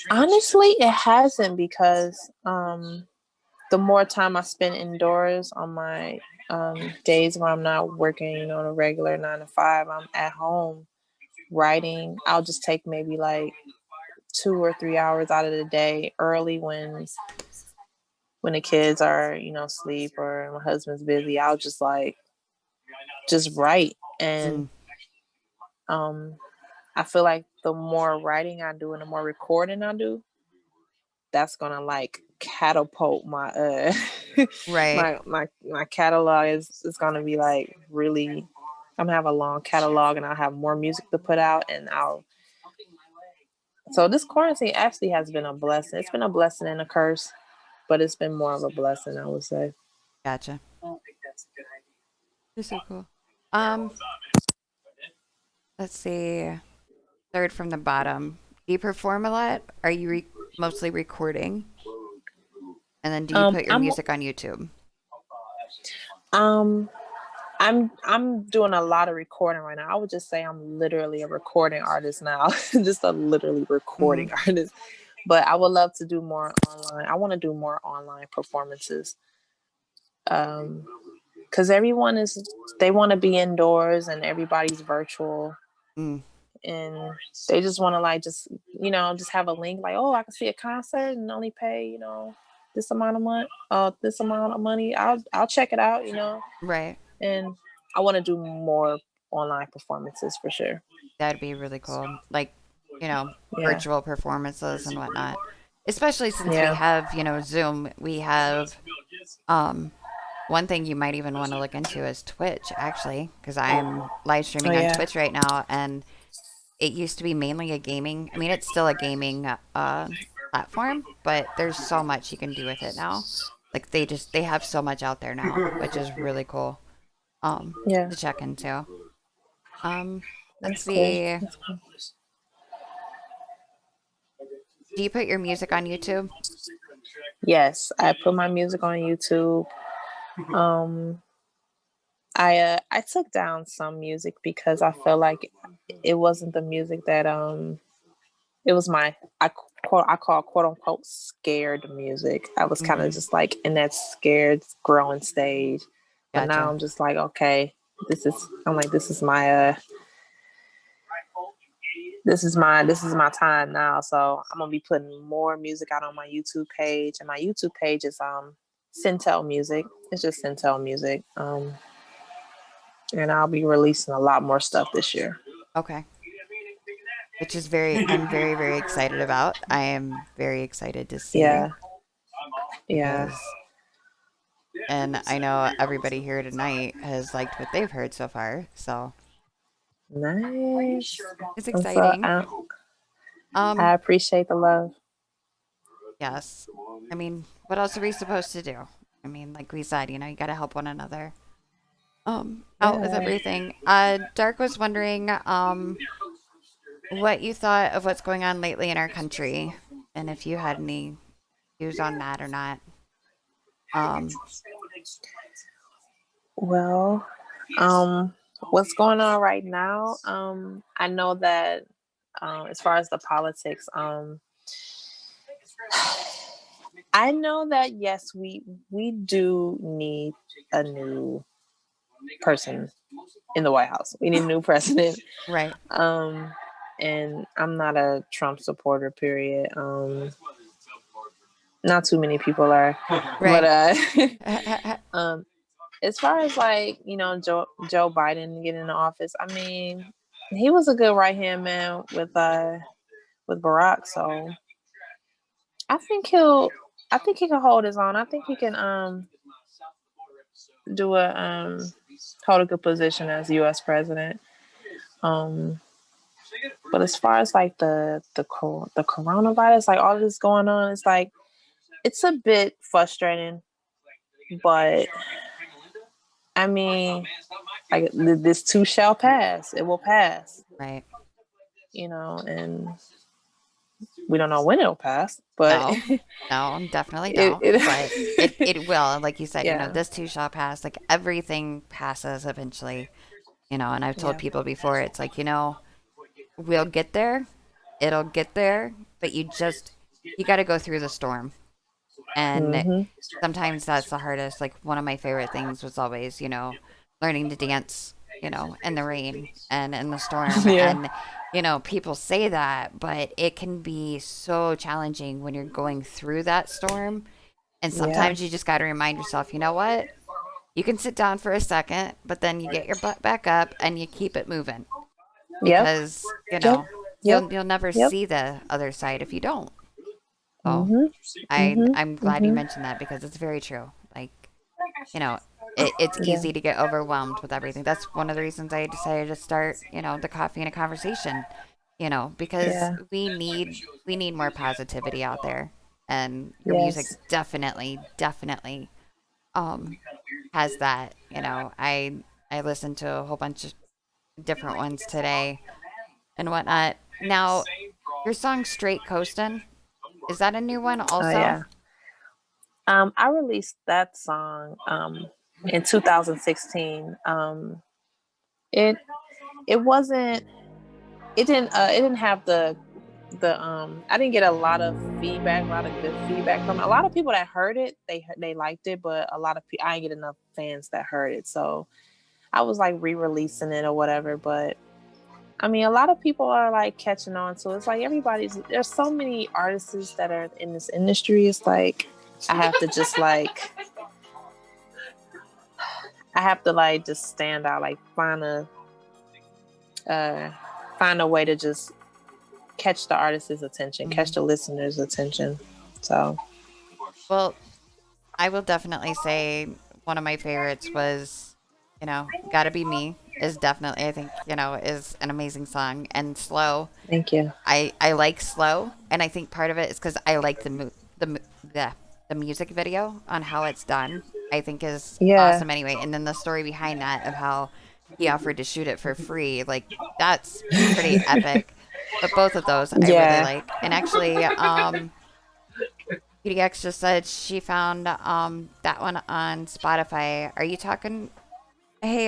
Honestly, it hasn't because the more time I spend indoors on my days where I'm not working, on a regular 9 to 5, I'm at home writing. I'll just take maybe like 2 or 3 hours out of the day early when the kids are, asleep or my husband's busy. I'll just write. And I feel like the more writing I do and the more recording I do, that's gonna like catapult my Right. my catalog is gonna be like really. I'm gonna have a long catalog and I'll have more music to put out, and so this quarantine actually has been a blessing. It's been a blessing and a curse, but it's been more of a blessing, I would say. Gotcha. This is so cool. Let's see. Third from the bottom. Do you perform a lot? Are you mostly recording? And then do you put your I'm music on YouTube? um I'm doing a lot of recording right now. I would just say I'm literally a recording artist now. Just a literally recording artist. But I would love to do more online. I want to do more online performances. Because they want to be indoors and everybody's virtual. Mm. And they just want to like just have a link like, oh, I can see a concert and only pay this amount of money. I'll check it out. Right. And I want to do more online performances for sure. That'd be really cool. Like, Yeah. virtual performances and whatnot. Especially since we Yeah. have, Zoom. We have one thing you might even want to look into is Twitch, actually, because I'm live Oh streaming on yeah. Twitch right now, and it used to be mainly a gaming. I mean, it's still a gaming platform, but there's so much you can do with it now. Like they have so much out there now, which is really cool. Yeah. To check into. Let's That's cool. see. Do you put your music on YouTube? Yes, I put my music on YouTube. I took down some music because I felt like it wasn't the music that it was my I call quote unquote scared music. I was kind of just like in that scared growing stage. But now Gotcha. I'm just like, okay, this is my this is my time now. So I'm gonna be putting more music out on my YouTube page. And my YouTube page is CienTell Music. It's just CienTell Music. And I'll be releasing a lot more stuff this year. Okay. Which is I'm very, very excited about. I am very excited to see. Yeah. Yeah. And I know everybody here tonight has liked what they've heard so far, so Nice. it's exciting. I appreciate the love. Yes. I mean, what else are we supposed to do? I mean, like we said, you gotta help one another. Out with everything. Dark was wondering, what you thought of what's going on lately in our country, and if you had any views on that or not. Well, what's going on right now? I know that as far as the politics, I know that yes, we do need a new person in the White House. We need a new president. Right. And I'm not a Trump supporter, period. Not too many people are. Right. But as far as like, Joe Biden getting in office, I mean, he was a good right hand man with Barack, so I think he can hold his own. I think he can do hold a good position as US president. But as far as like the coronavirus, like all this going on, it's like it's a bit frustrating, but I mean, like this too shall pass. It will pass. Right. And we don't know when it'll pass, but no, definitely don't. But it will. Like you said, yeah. This too shall pass. Like everything passes eventually. And I've told people before, it's like, we'll get there. It'll get there, but you got to go through the storm. And sometimes that's the hardest. Like one of my favorite things was always, learning to dance, in the rain and in the storm. Yeah. And, people say that, but it can be so challenging when you're going through that storm. And sometimes you just got to remind yourself, you know what? You can sit down for a second, but then you get your butt back up and you keep it moving. Because, you'll never see the other side if you don't. So I'm glad you mentioned that because it's very true. Like, it's easy to get overwhelmed with everything. That's one of the reasons I decided to start, the Coffee and a Conversation, because we need more positivity out there. And your music definitely has that. I listened to a whole bunch of different ones today and whatnot. Now, your song Straight Coastin', is that a new one also? Yeah. I released that song in 2016. It didn't have the I didn't get a lot of good feedback from it. A lot of people that heard it, they liked it, but a lot of people, I didn't get enough fans that heard it. So I was like re-releasing it or whatever, but I mean, a lot of people are like catching on. So it's like there's so many artists that are in this industry. It's like, I have to just stand out, like find a way to just catch the artist's attention, catch the listener's attention. So, well, I will definitely say one of my favorites was, Gotta Be Me is definitely, I think, is an amazing song. And Slow. Thank you. I like Slow, and I think part of it is because I like the music video on how it's done. I think is awesome anyway. And then the story behind that of how he offered to shoot it for free, like that's pretty epic. But both of those I really like. And actually, PDX just said she found that one on Spotify. Are you talking? Hey,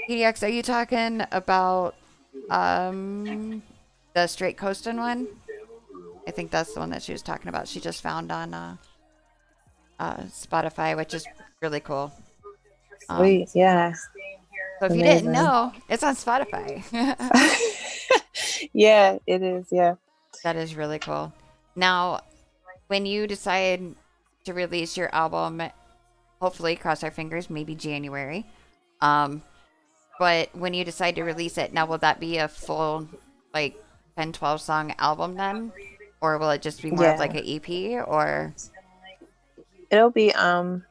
PDX, are you talking about the Straight Coastin' one? I think that's the one that she was talking about. She just found on Spotify, which is really cool. Sweet, yeah. So if you didn't know, it's on Spotify. Yeah, it is. Yeah, that is really cool. Now, when you decide to release your album, hopefully, cross our fingers, maybe January. But when you decide to release it, now will that be a full, like 10, 12 song album then, or will it just be more of like an EP? Or it'll be a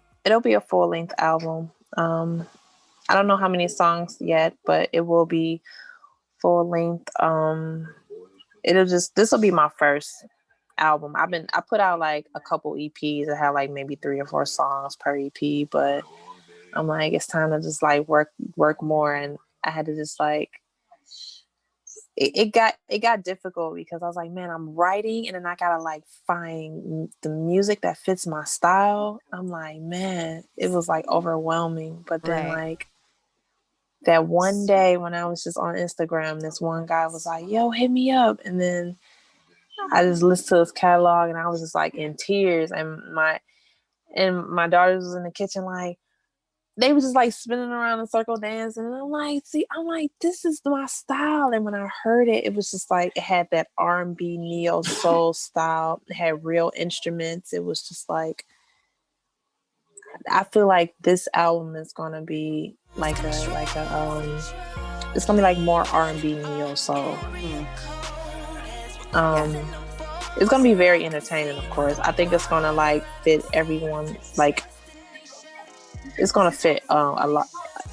full length album. I don't know how many songs yet, but it will be full length. This will be my first album. I put out like a couple EPs. I had like maybe 3 or 4 songs per EP, but I'm like, it's time to just like work more. And I had to just like, it got difficult because I was like, man, I'm writing and then I gotta like find the music that fits my style. I'm like, man, it was like overwhelming. But then like that one day when I was just on Instagram, this one guy was like, yo, hit me up. And then I just listened to his catalog and I was just like in tears. And my daughters was in the kitchen like they were just like spinning around in circle dancing. And I'm like, this is my style. And when I heard it, it was just like it had that R&B neo soul style. It had real instruments. It was just like I feel like this album is gonna be it's gonna be like more R&B neo soul. It's gonna be very entertaining, of course. I think it's gonna like fit everyone. Like it's gonna fit a lot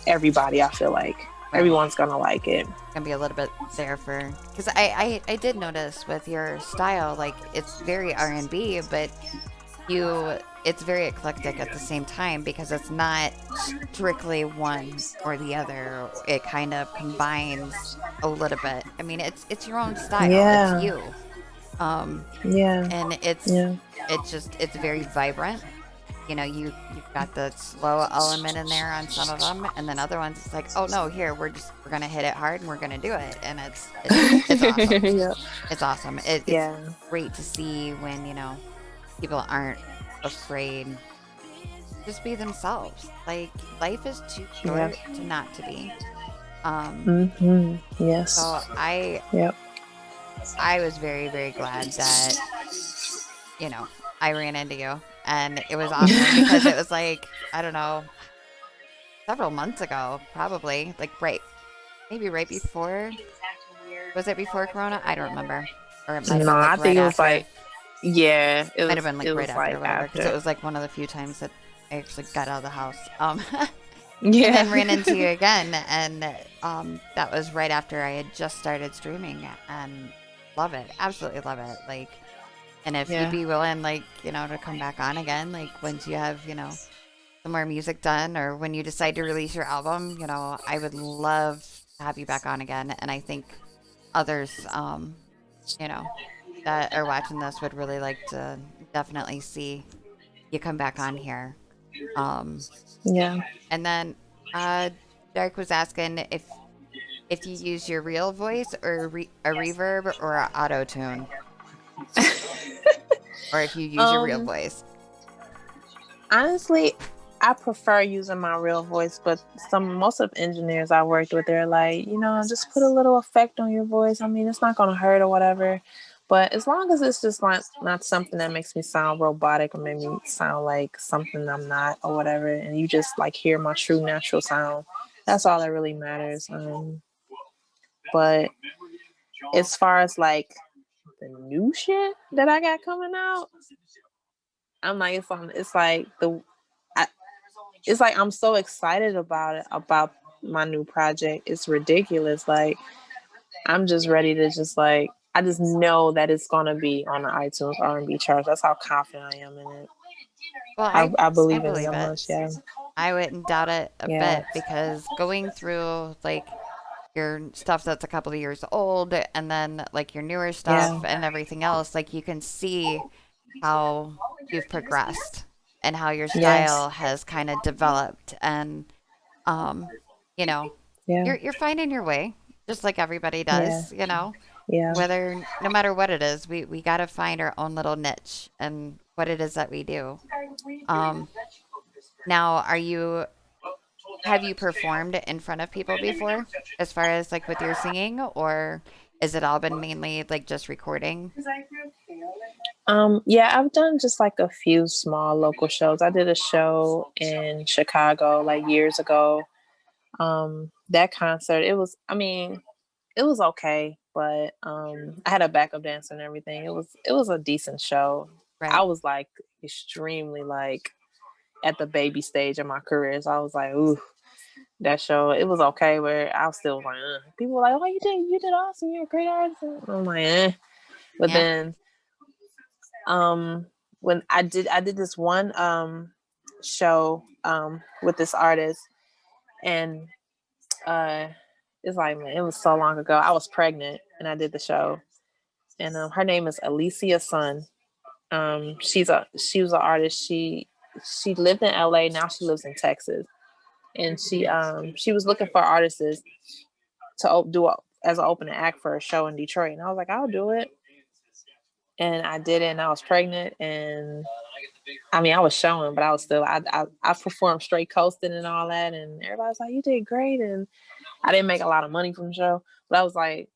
everybody. I feel like everyone's gonna like it. Gonna be a little bit there for because I did notice with your style, like it's very R&B, but it's very eclectic at the same time because it's not strictly one or the other. It kind of combines a little bit. I mean, it's your own style. Yeah. It's you. And it's very vibrant. You know, you've got the slow element in there on some of them, and then other ones it's like, oh no, here we're gonna hit it hard and we're gonna do it, and it's awesome. Yeah. It's awesome. It's great to see when people aren't afraid. Just be themselves. Like life is too short to not to be. Yes. So I was very, very glad that I ran into you, and it was awesome because it was like, I don't know, several months ago, probably maybe right before. Was it before Corona? I don't remember. Or it might have been I think it was after. like, it might have been like right after or whatever, because it was like one of the few times that I actually got out of the house. And then ran into you again, and that was right after I had just started streaming, and love it, absolutely love it. Like, and if you'd be willing, like, to come back on again, like once you have, some more music done, or when you decide to release your album, I would love to have you back on again. And I think others, that are watching this would really like to definitely see you come back on here. And then Dark was asking if you use your real voice or a reverb or an auto tune, or if you use your real voice. Honestly, I prefer using my real voice, but most of the engineers I worked with, they're like, just put a little effect on your voice. I mean, it's not gonna hurt or whatever. But as long as it's just not something that makes me sound robotic or make me sound like something I'm not or whatever, and you just like hear my true natural sound, that's all that really matters. But as far as like the new shit that I got coming out, I'm like, it's like I'm so excited about it, about my new project. It's ridiculous. Like I'm just ready to I just know that it's gonna be on the iTunes R&B charts. That's how confident I am in it. Well, I believe in it it much. Yeah. I wouldn't doubt it a bit, because going through like your stuff that's a couple of years old, and then like your newer stuff and everything else, like you can see how you've progressed and how your style has kind of developed, and you're finding your way, just like everybody does. Whether, no matter what it is, we got to find our own little niche and what it is that we do. Now, have you performed in front of people before, as far as like with your singing, or has it all been mainly like just recording? I've done just like a few small local shows. I did a show in Chicago like years ago. That concert, it was okay, but I had a backup dancer and everything. It was a decent show. Right. I was like extremely like at the baby stage of my career, so I was like, ooh, that show, it was okay, where I was still like, people were like, oh, you did awesome, you're a great artist. I'm like, but then when I did this one show with this artist, and it's like, man, it was so long ago. I was pregnant and I did the show, and her name is Alicia Sun. She was an artist. She lived in LA. Now she lives in Texas, and she was looking for artists to do as an opening act for a show in Detroit. And I was like, I'll do it. and I did it, and I was pregnant, and I mean, I was showing, but I was still, I performed straight coasting and all that, and everybody was like, "You did great," and I didn't make a lot of money from the show, but I was like,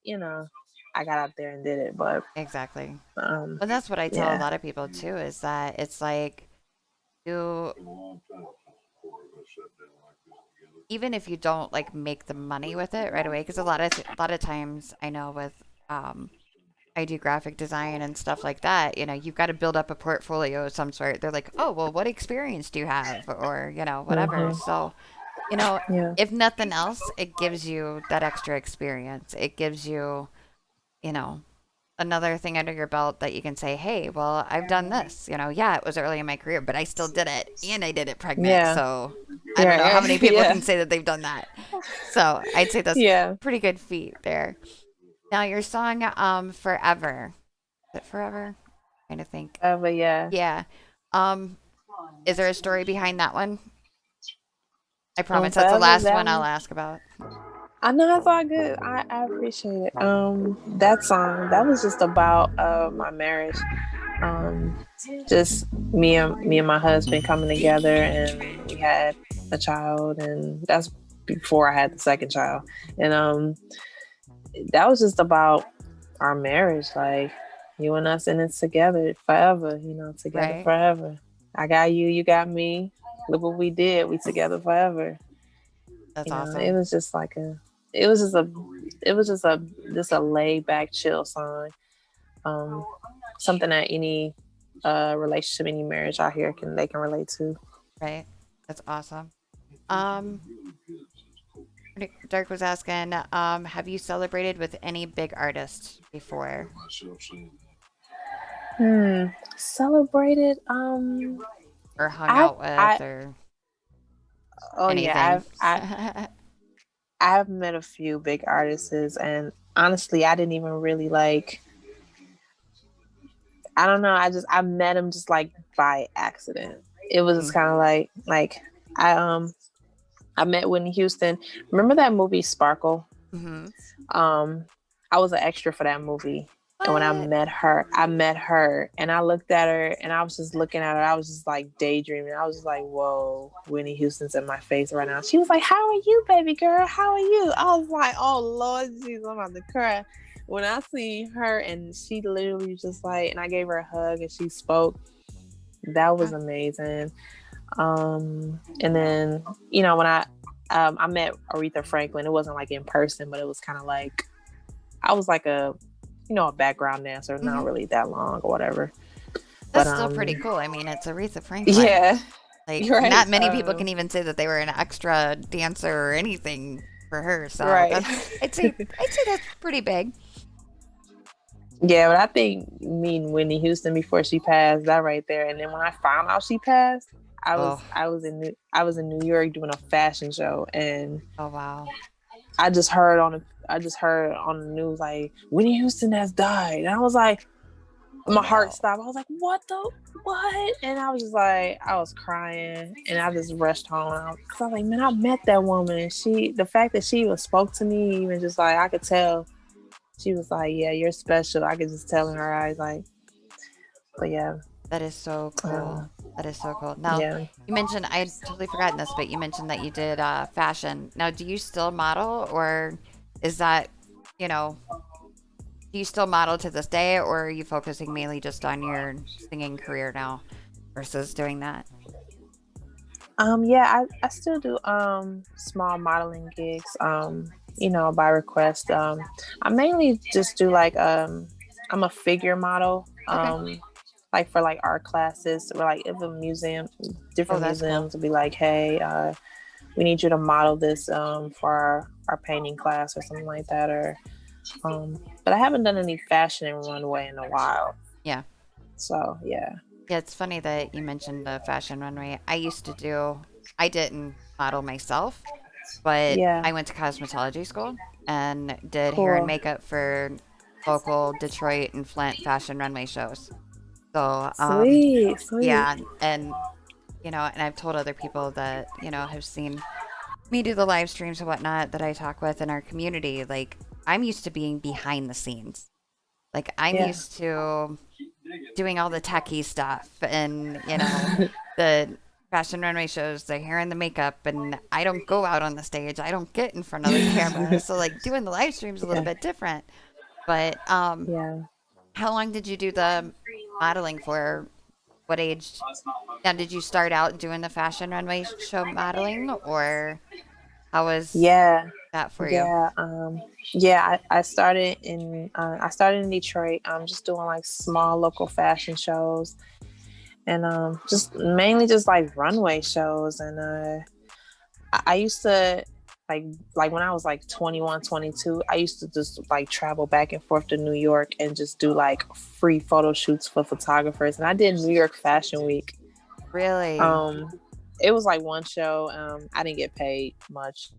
I got out there and did it, but Exactly. um, Well, that's what I tell a yeah, lot of people too, is that it's like you, even if you don't like make the money with it right away, because a lot of times I know with um I do graphic design and stuff like that, you've got to build up a portfolio of some sort. They're like, "Oh, well, what experience do you have?" or, whatever. hmm So, yeah, if nothing else, it gives you that extra experience. It gives you, you know, another thing under your belt that you can say, "Hey, well, I've done this." Yeah, it was early in my career, but I still did it, and I did it pregnant. yeah, So, I don't yeah, know how many people yeah, can say that they've done that. So, I'd say that's yeah. pretty good feat there. Now, your song Forever. Is it Forever? Trying to think. But yeah, Yeah. Um, is there a story behind that one? I promise that's the forever last that one I'll one. ask about. I know that's all good. I appreciate it. That song that was just about my marriage. Just me and my husband coming together, and we had a child, and that's before I had the second child, and that was just about our marriage, like you and us in it together forever. Together Right? forever. I got you, you got me. Look what we did. We together forever. That's It awesome. was just like it was just a, it was just a laid back, chill song. Um, Something that any relationship, any marriage out here can relate to. Right? That's awesome. Um, Dirk was asking, have you celebrated with any big artists before Celebrated. or hung I've out with I or oh yeah, anything? I've met a few big artists, and honestly, I didn't even really like. I don't know. I met him just like by accident. It was just Mm, kind of like I I met Whitney Houston. Remember that movie Sparkle? mm-hmm. Um, I was an extra for that movie. And when What? I met her and I looked at her and I was just looking at her. I was just like daydreaming. I was just like, whoa, Whitney Houston's in my face right now. She was like, "How are you, baby girl? How are you?" I was like, "Oh, Lord Jesus, I'm about to cry." When I seen her and she literally just like, and I gave her a hug and she spoke, that was amazing. And then, when I met Aretha Franklin, it wasn't like in person, but it was kind of like, I was like a background dancer, not Mm-hmm. really that long or whatever. But That's still pretty cool. I mean, it's Aretha Franklin. yeah, Like, you're right. not many people can even say that they were an extra dancer or anything for her. So Right. that's, I'd say that's pretty big. Yeah, but I think meeting Whitney Houston before she passed, that right there. And then when I found out she passed, Oh, I was in New York doing a fashion show, and oh wow. I just heard on the news like Whitney Houston has died, and I was like, Oh my heart no. stopped. I was like, what? And I was just like, I was crying, and I just rushed home because I was like, man, I met that woman. The fact that she even spoke to me, even just like I could tell, she was like, yeah, you're special. I could just tell in her eyes, like, but yeah, That is so uh, cool. That is so cool. Now, yeah. you mentioned, I had totally forgotten this, but you mentioned that you did fashion. Now, do you still model or is that, you know, do you still model to this day or are you focusing mainly just on your singing career now versus doing that? Yeah, I still do small modeling gigs, by request. I mainly just do like I'm a figure model. Okay. Like for like art classes, or like if a Oh, different that's cool. museums will be like, hey, we need you to model this for our painting class or something like that, or but I haven't done any fashion and runway in a while. Yeah. So yeah. Yeah, it's funny that you mentioned the fashion runway. I didn't model myself, but Yeah. I went to cosmetology school and did hair and Cool. makeup for local Detroit and Flint fashion runway shows. So, Sweet. yeah, and and I've told other people that, have seen me do the live streams and whatnot that I talk with in our community. Like, I'm used to being behind the scenes. Like I'm Yeah. used to doing all the techie stuff and, the fashion runway shows, the hair and the makeup, and I don't go out on the stage. I don't get in front of the camera. So like doing the live streams a little Yeah. bit different. But Yeah. how long did you do the modeling for? What age? Now, did you start out doing the fashion runway show modeling, or how was Yeah. that for you? Yeah. Yeah. I started in Detroit. Just doing like small local fashion shows, and just mainly just like runway shows. And I used to like when I was like 21, 22, I used to just like travel back and forth to New York and just do like free photo shoots for photographers. And I did New York Fashion Week. Really? Um, it was like one show. I didn't get paid much,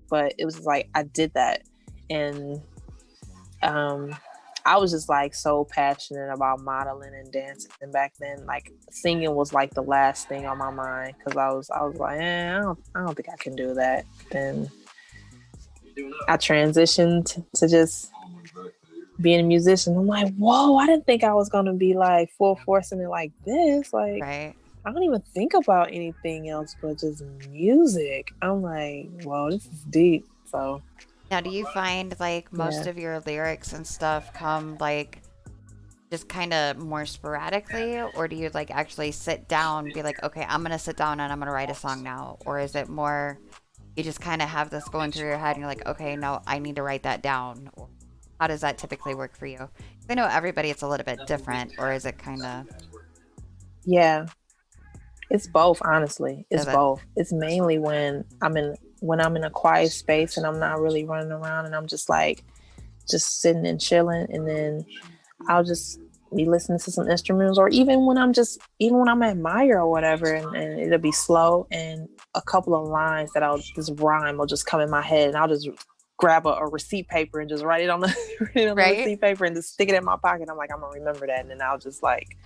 but it was like I did that, and um, I was just like so passionate about modeling and dancing back then. Like singing was like the last thing on my mind because I was like, I don't think I can do that. Then I transitioned to just being a musician. I'm like, whoa, I didn't think I was gonna be like full force in it like this. Like Right. I don't even think about anything else but just music. I'm like, whoa, this is deep. So Now, do you find like most yeah. of your lyrics and stuff come like just kind of more sporadically, or do you like actually sit down, be like, okay, I'm gonna sit down and I'm gonna write a song now, or is it more you just kind of have this going through your head and you're like, okay, no, I need to write that down? Or how does that typically work for you? 'Cause I know everybody it's a little bit different, or is it kind of Yeah. It's both, honestly. It's is it both. It's mainly when I'm in a quiet space and I'm not really running around and I'm just like just sitting and chilling, and then I'll just be listening to some instrumentals, or even when I'm at Maya or whatever, and it'll be slow and a couple of lines that I'll this rhyme will just come in my head, and I'll just grab a receipt paper and just write it on the write it on the right? receipt paper and just stick it in my pocket. I'm like, I'm gonna remember that, and then I'll just like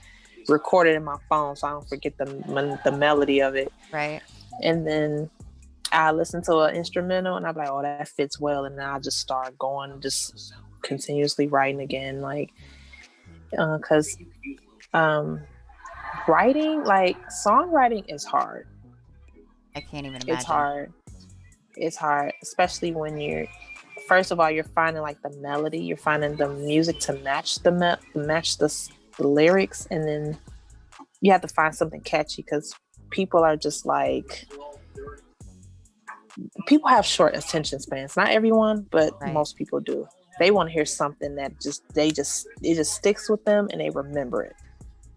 record it in my phone so I don't forget the melody of it. Right. And then I listen to an instrumental and I'm like, oh, that fits well, and then I'll just start going, just continuously writing again, like because writing, like songwriting is hard. I can't even It's imagine. hard. It's hard, especially when you're first of all you're finding like the melody, you're finding the music to match the lyrics, and then you have to find something catchy because people are just like people have short attention spans. Not everyone, but Right. most people do. They want to hear something that it just sticks with them and they remember it.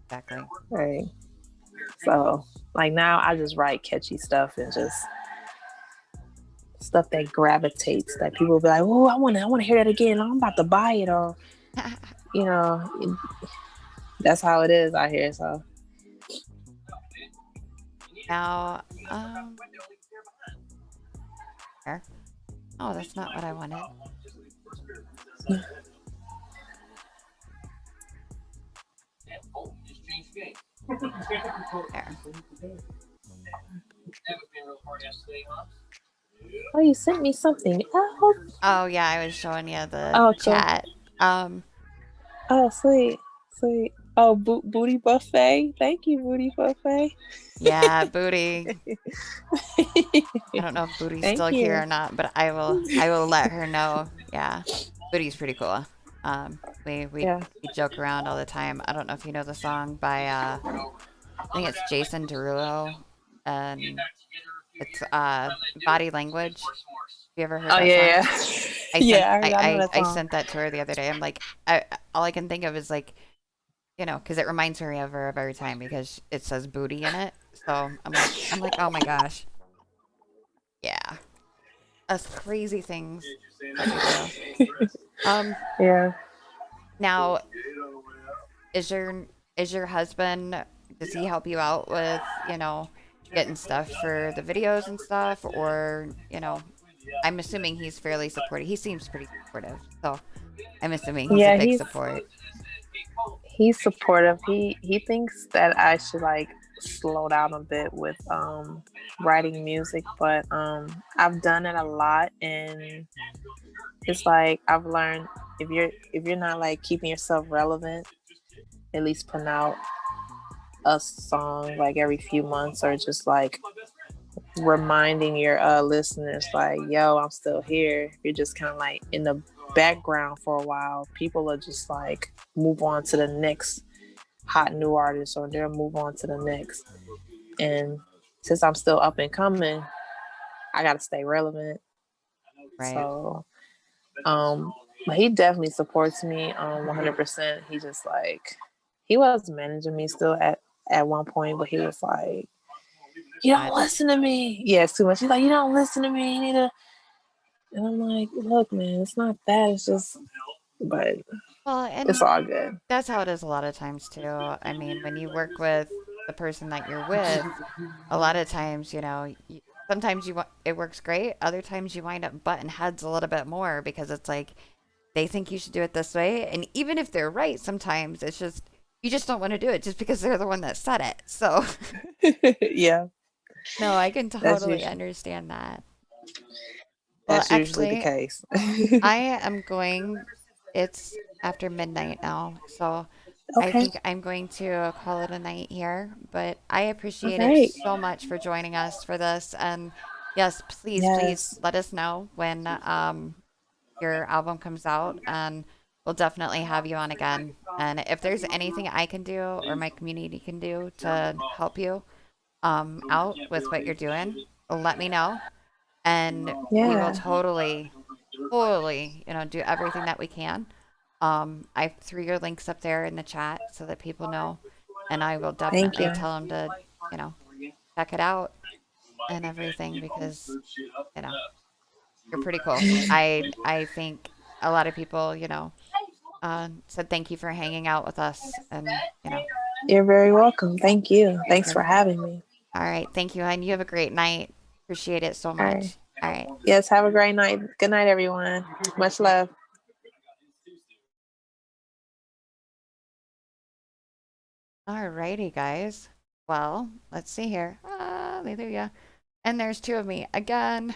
Exactly. Right. So like now I just write catchy stuff and just stuff that gravitates, that people will be like, oh, I want to hear that again. I'm about to buy it, or you know, that's how it is out here. So Now, there. Oh, that's not what I wanted. There. oh, you sent me something else. Oh yeah, I was showing you the Oh, cool. chat. Oh, sweet. Oh, booty buffet. Thank you, booty buffet. Yeah, Booty. I don't know if Booty's Thank still here you. or not, but I will let her know. Yeah, Booty's pretty cool. We Yeah. joke around all the time. I don't know if you know the song by I think it's Jason Derulo, and it's Body Language. Have you ever heard Oh that song? yeah, I sent yeah. I know that I song. sent that to her the other day. I'm like, all I can think of is like, because it reminds me of her every time because it says booty in it. So I'm like, oh my gosh, yeah, us crazy things that we do. Yeah. Now, is your husband? Does he help you out with getting stuff for the videos and stuff, or I'm assuming he's fairly supportive. He seems pretty supportive, so I'm assuming he's a Yeah, big support. he's supportive. He thinks that I should like slow down a bit with writing music, but I've done it a lot, and it's like I've learned if you're not like keeping yourself relevant, at least putting out a song like every few months, or just like reminding your listeners like, yo, I'm still here. If you're just kind of like in the background for a while, people are just like move on to the next hot new artist, or they'll move on to the next. And since I'm still up and coming, I got to stay relevant. Right. So but he definitely supports me 100%. He just like, he was managing me still at one point, but he was like, you don't listen to me. Yeah, it's too much. He's like, you don't listen to me. You need to. And I'm like, look, man, it's not that. It's just, but Well, it's and all good. that's how it is a lot of times too. I mean, when you work with the person that you're with, a lot of times, sometimes it works great. Other times you wind up butting heads a little bit more because it's like they think you should do it this way, and even if they're right, sometimes it's just you just don't want to do it just because they're the one that said it. So, Yeah, no, I can that's totally usually understand that. Well, that's usually the actually, case. I am going, it's after midnight now, so I Okay. think I'm going to call it a night here, but I All appreciate it right. so much for joining us for this. And yes, please, please Yes. let us know when your album comes out, and we'll definitely have you on again. And if there's anything I can do or my community can do to help you out with what you're doing, let me know, and we will Yeah. totally, totally, do everything that we can. I threw your links up there in the chat so that people know, and I will Thank definitely you. tell them to, you know, check it out and everything because, you know, you're pretty cool. I think a lot of people, said thank you for hanging out with us, and You're very welcome. Thank you. Thanks for perfect. having me. All right, thank you, and you have a great night. Appreciate it so All right. much. All right. Yes. Have a great night. Good night, everyone. Much love. All righty, guys. Well, let's see here. Hallelujah. And there's two of me again.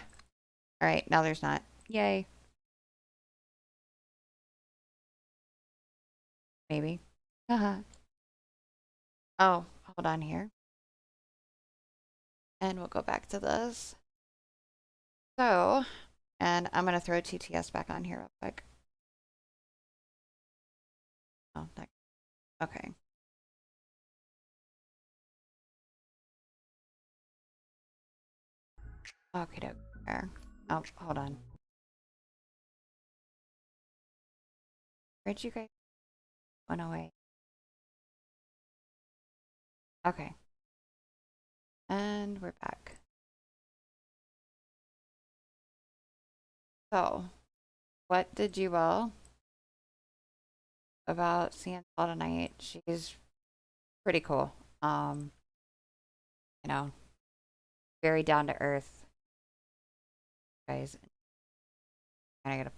All right, now there's not. Yay. Maybe. Haha. Oh, hold on here. And we'll go back to this. So, and I'm going to throw TTS back on here real quick. Oh, okay. Okay, there. Oh, hold on. Where'd you guys went away? Okay. And we're back. So, what did you all about CienTell tonight? She's pretty cool. You know, very down to earth, guys. I gotta.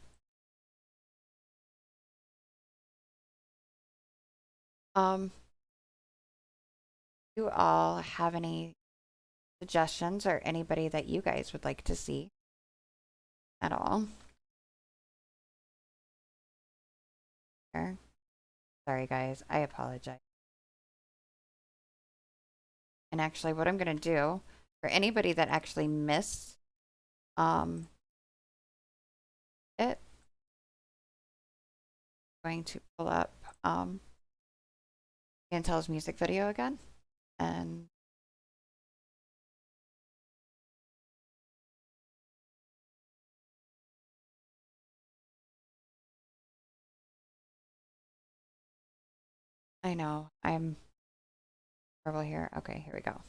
You all have any suggestions or anybody that you guys would like to see at all? Sure. Sorry, guys. I apologize. And actually, what I'm gonna do for anybody that actually missed um it, I'm going to pull up CienTell's music video again, and I know I'm horrible here. Okay, here we go.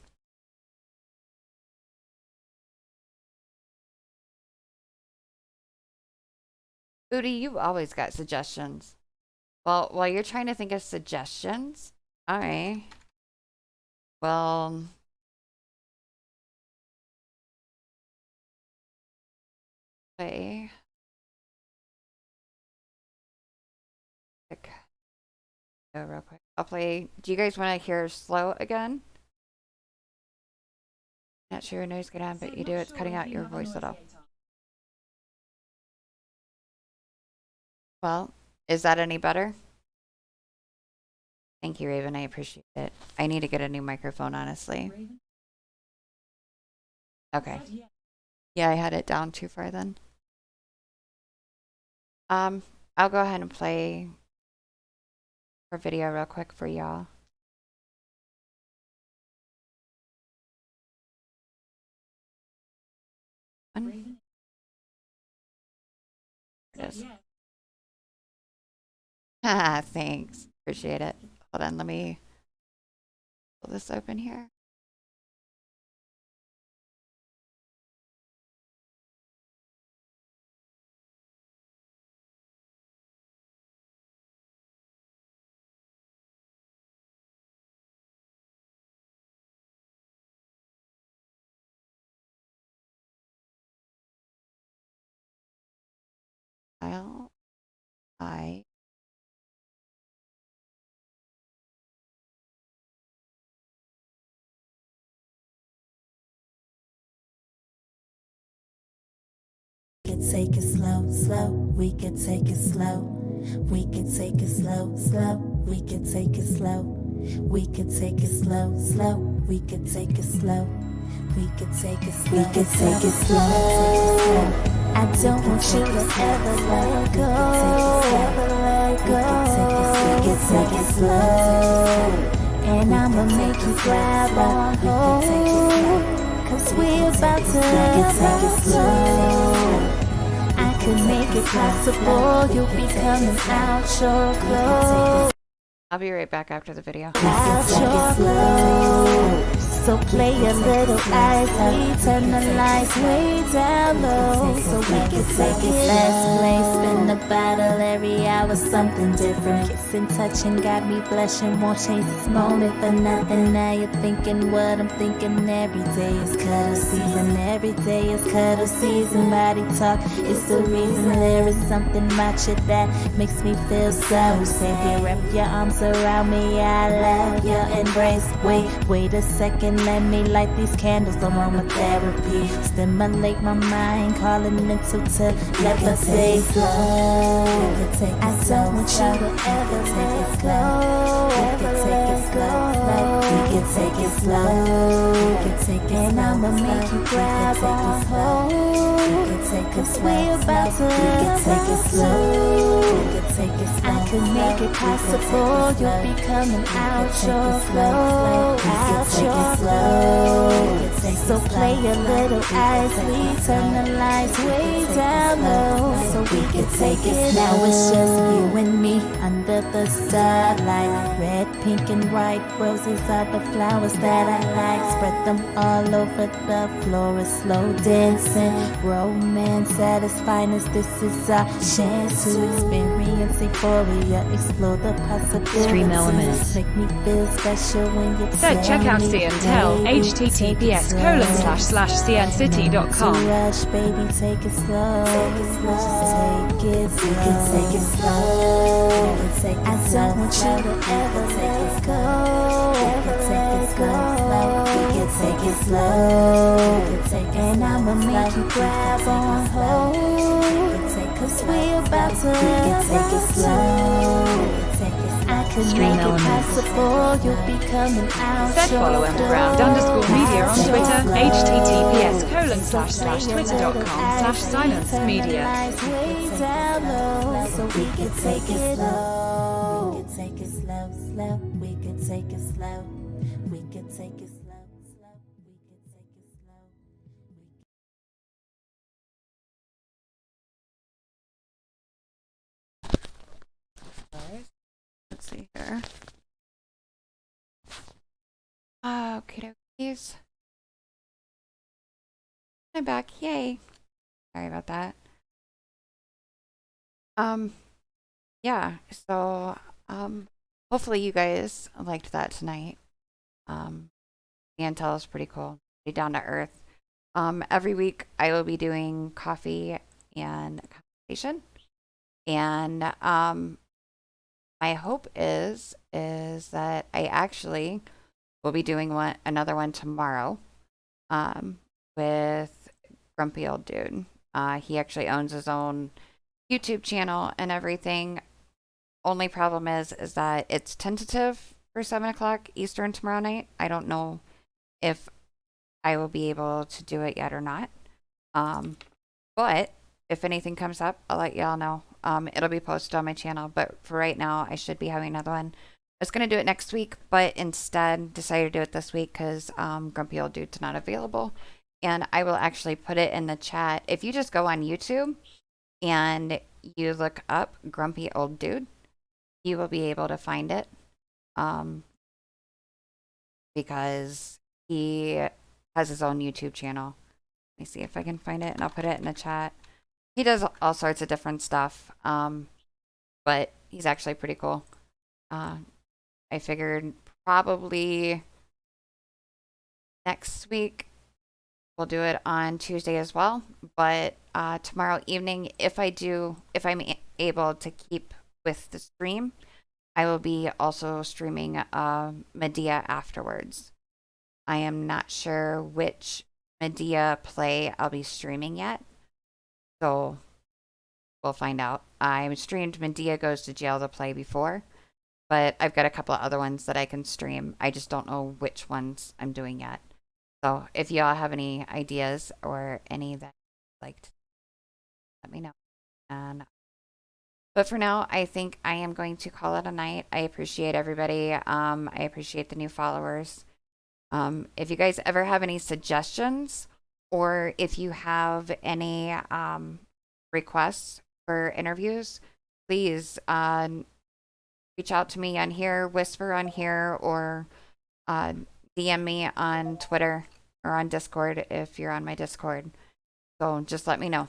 Booty, you've always got suggestions. Well, while you're trying to think of suggestions, all right. Well, play. Go real quick. I'll play. Do you guys want to hear slow again? Not sure your nose good on, but you do. It's cutting out your voice a little. Well, is that any better? Thank you, Raven. I appreciate it. I need to get a new microphone, honestly. Okay. Yeah, I had it down too far then. I'll go ahead and play her video real quick for y'all. There it is. Thanks. Appreciate it. Hold on, let me pull this open here. I could take it slow, slow. We could take it slow. We could take it slow, slow. We could take it slow. We could take it slow, slow. We could take it slow. We could take it slow. We could take it slow. I don't want you to ever let go. Ever let go. We could take it slow. And I'ma make you grab on hold. Cause we're about to take it slow. I could make it possible. You'll be coming out your clothes. I'll be right back after the video. Out your clothes. So play a little icy. Turn the lights way down low. So we can take it fast play. Spin the bottle every hour, something different. Kissing, touching, got me blushing. Won't change this moment for nothing. Now you're thinking what I'm thinking. Every day is cuddle season. Every day is cuddle season. Body talk is the reason. There is something about you that makes me feel so safe. Wrap your arms around me. I love your embrace. Wait a second. Let me light these candles. Aromatherapy. Stimulate my mind. Calling mental telepathy. I don't want you to ever let go. Ever let go. We can take it slow. And I'ma make you grab on hold. Cause we're about to take it slow. I could make it possible. You'll be coming out your flow. Out your flow. So play a little icy. Turn the lights way down low. So we can take it. Now it's just you and me under the starlight. Red, pink, and white roses are the flowers that I like. Spread them all over the floor. It's slow dancing. Romance at its finest. This is our chance to experience euphoria. Explore the possibilities. Stream Elements. Make me feel special when you So check out CienTell, https://ciencity.com. Rush, baby, take it slow. Just take it slow. We can take it slow. I don't want you to ever let go. Ever let go. We can take it slow. And I'ma make you grab on hold. Cause we're about to take it slow. I can Stream make it Elements. possible. You'll be coming out. Said follow underground_media on Twitter, https://twitter.com/silence-media. So we can take it slow. We can take it slow, slow. We can take it slow. We can take it slow, slow. We can take it slow. Let's see here. Okay, dokies. I'm back. Yay. Sorry about that. Yeah, so hopefully you guys liked that tonight. CienTell is pretty cool. Pretty down to earth. Every week I will be doing coffee and conversation. And my hope is that I actually will be doing another one tomorrow. with Grumpy Old Dude. He actually owns his own YouTube channel and everything. Only problem is that it's tentative for 7 o'clock Eastern tomorrow night. I don't know if I will be able to do it yet or not. But if anything comes up, I'll let y'all know. It'll be posted on my channel, but for right now, I should be having another one. I was going to do it next week, but instead decided to do it this week because Grumpy Old Dude's not available. And I will actually put it in the chat. If you just go on YouTube and you look up Grumpy Old Dude, you will be able to find it. Because he has his own YouTube channel. Let me see if I can find it and I'll put it in the chat. He does all sorts of different stuff. But he's actually pretty cool. I figured probably next week we'll do it on Tuesday as well. But tomorrow evening, if I'm able to keep with the stream, I will be also streaming Medea afterwards. I am not sure which Medea play I'll be streaming yet. So we'll find out. I streamed Medea Goes to Jail to play before, but I've got a couple of other ones that I can stream. I just don't know which ones I'm doing yet. So if y'all have any ideas or any that you'd like to, let me know. But for now, I think I am going to call it a night. I appreciate everybody. I appreciate the new followers. If you guys ever have any suggestions or if you have any requests for interviews, please reach out to me on here, whisper on here, or DM me on Twitter or on Discord if you're on my Discord. So just let me know.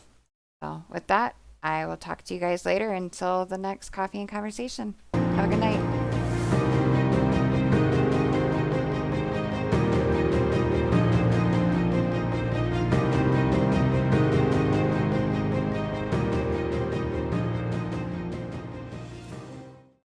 So with that, I will talk to you guys later until the next coffee and conversation. Have a good night.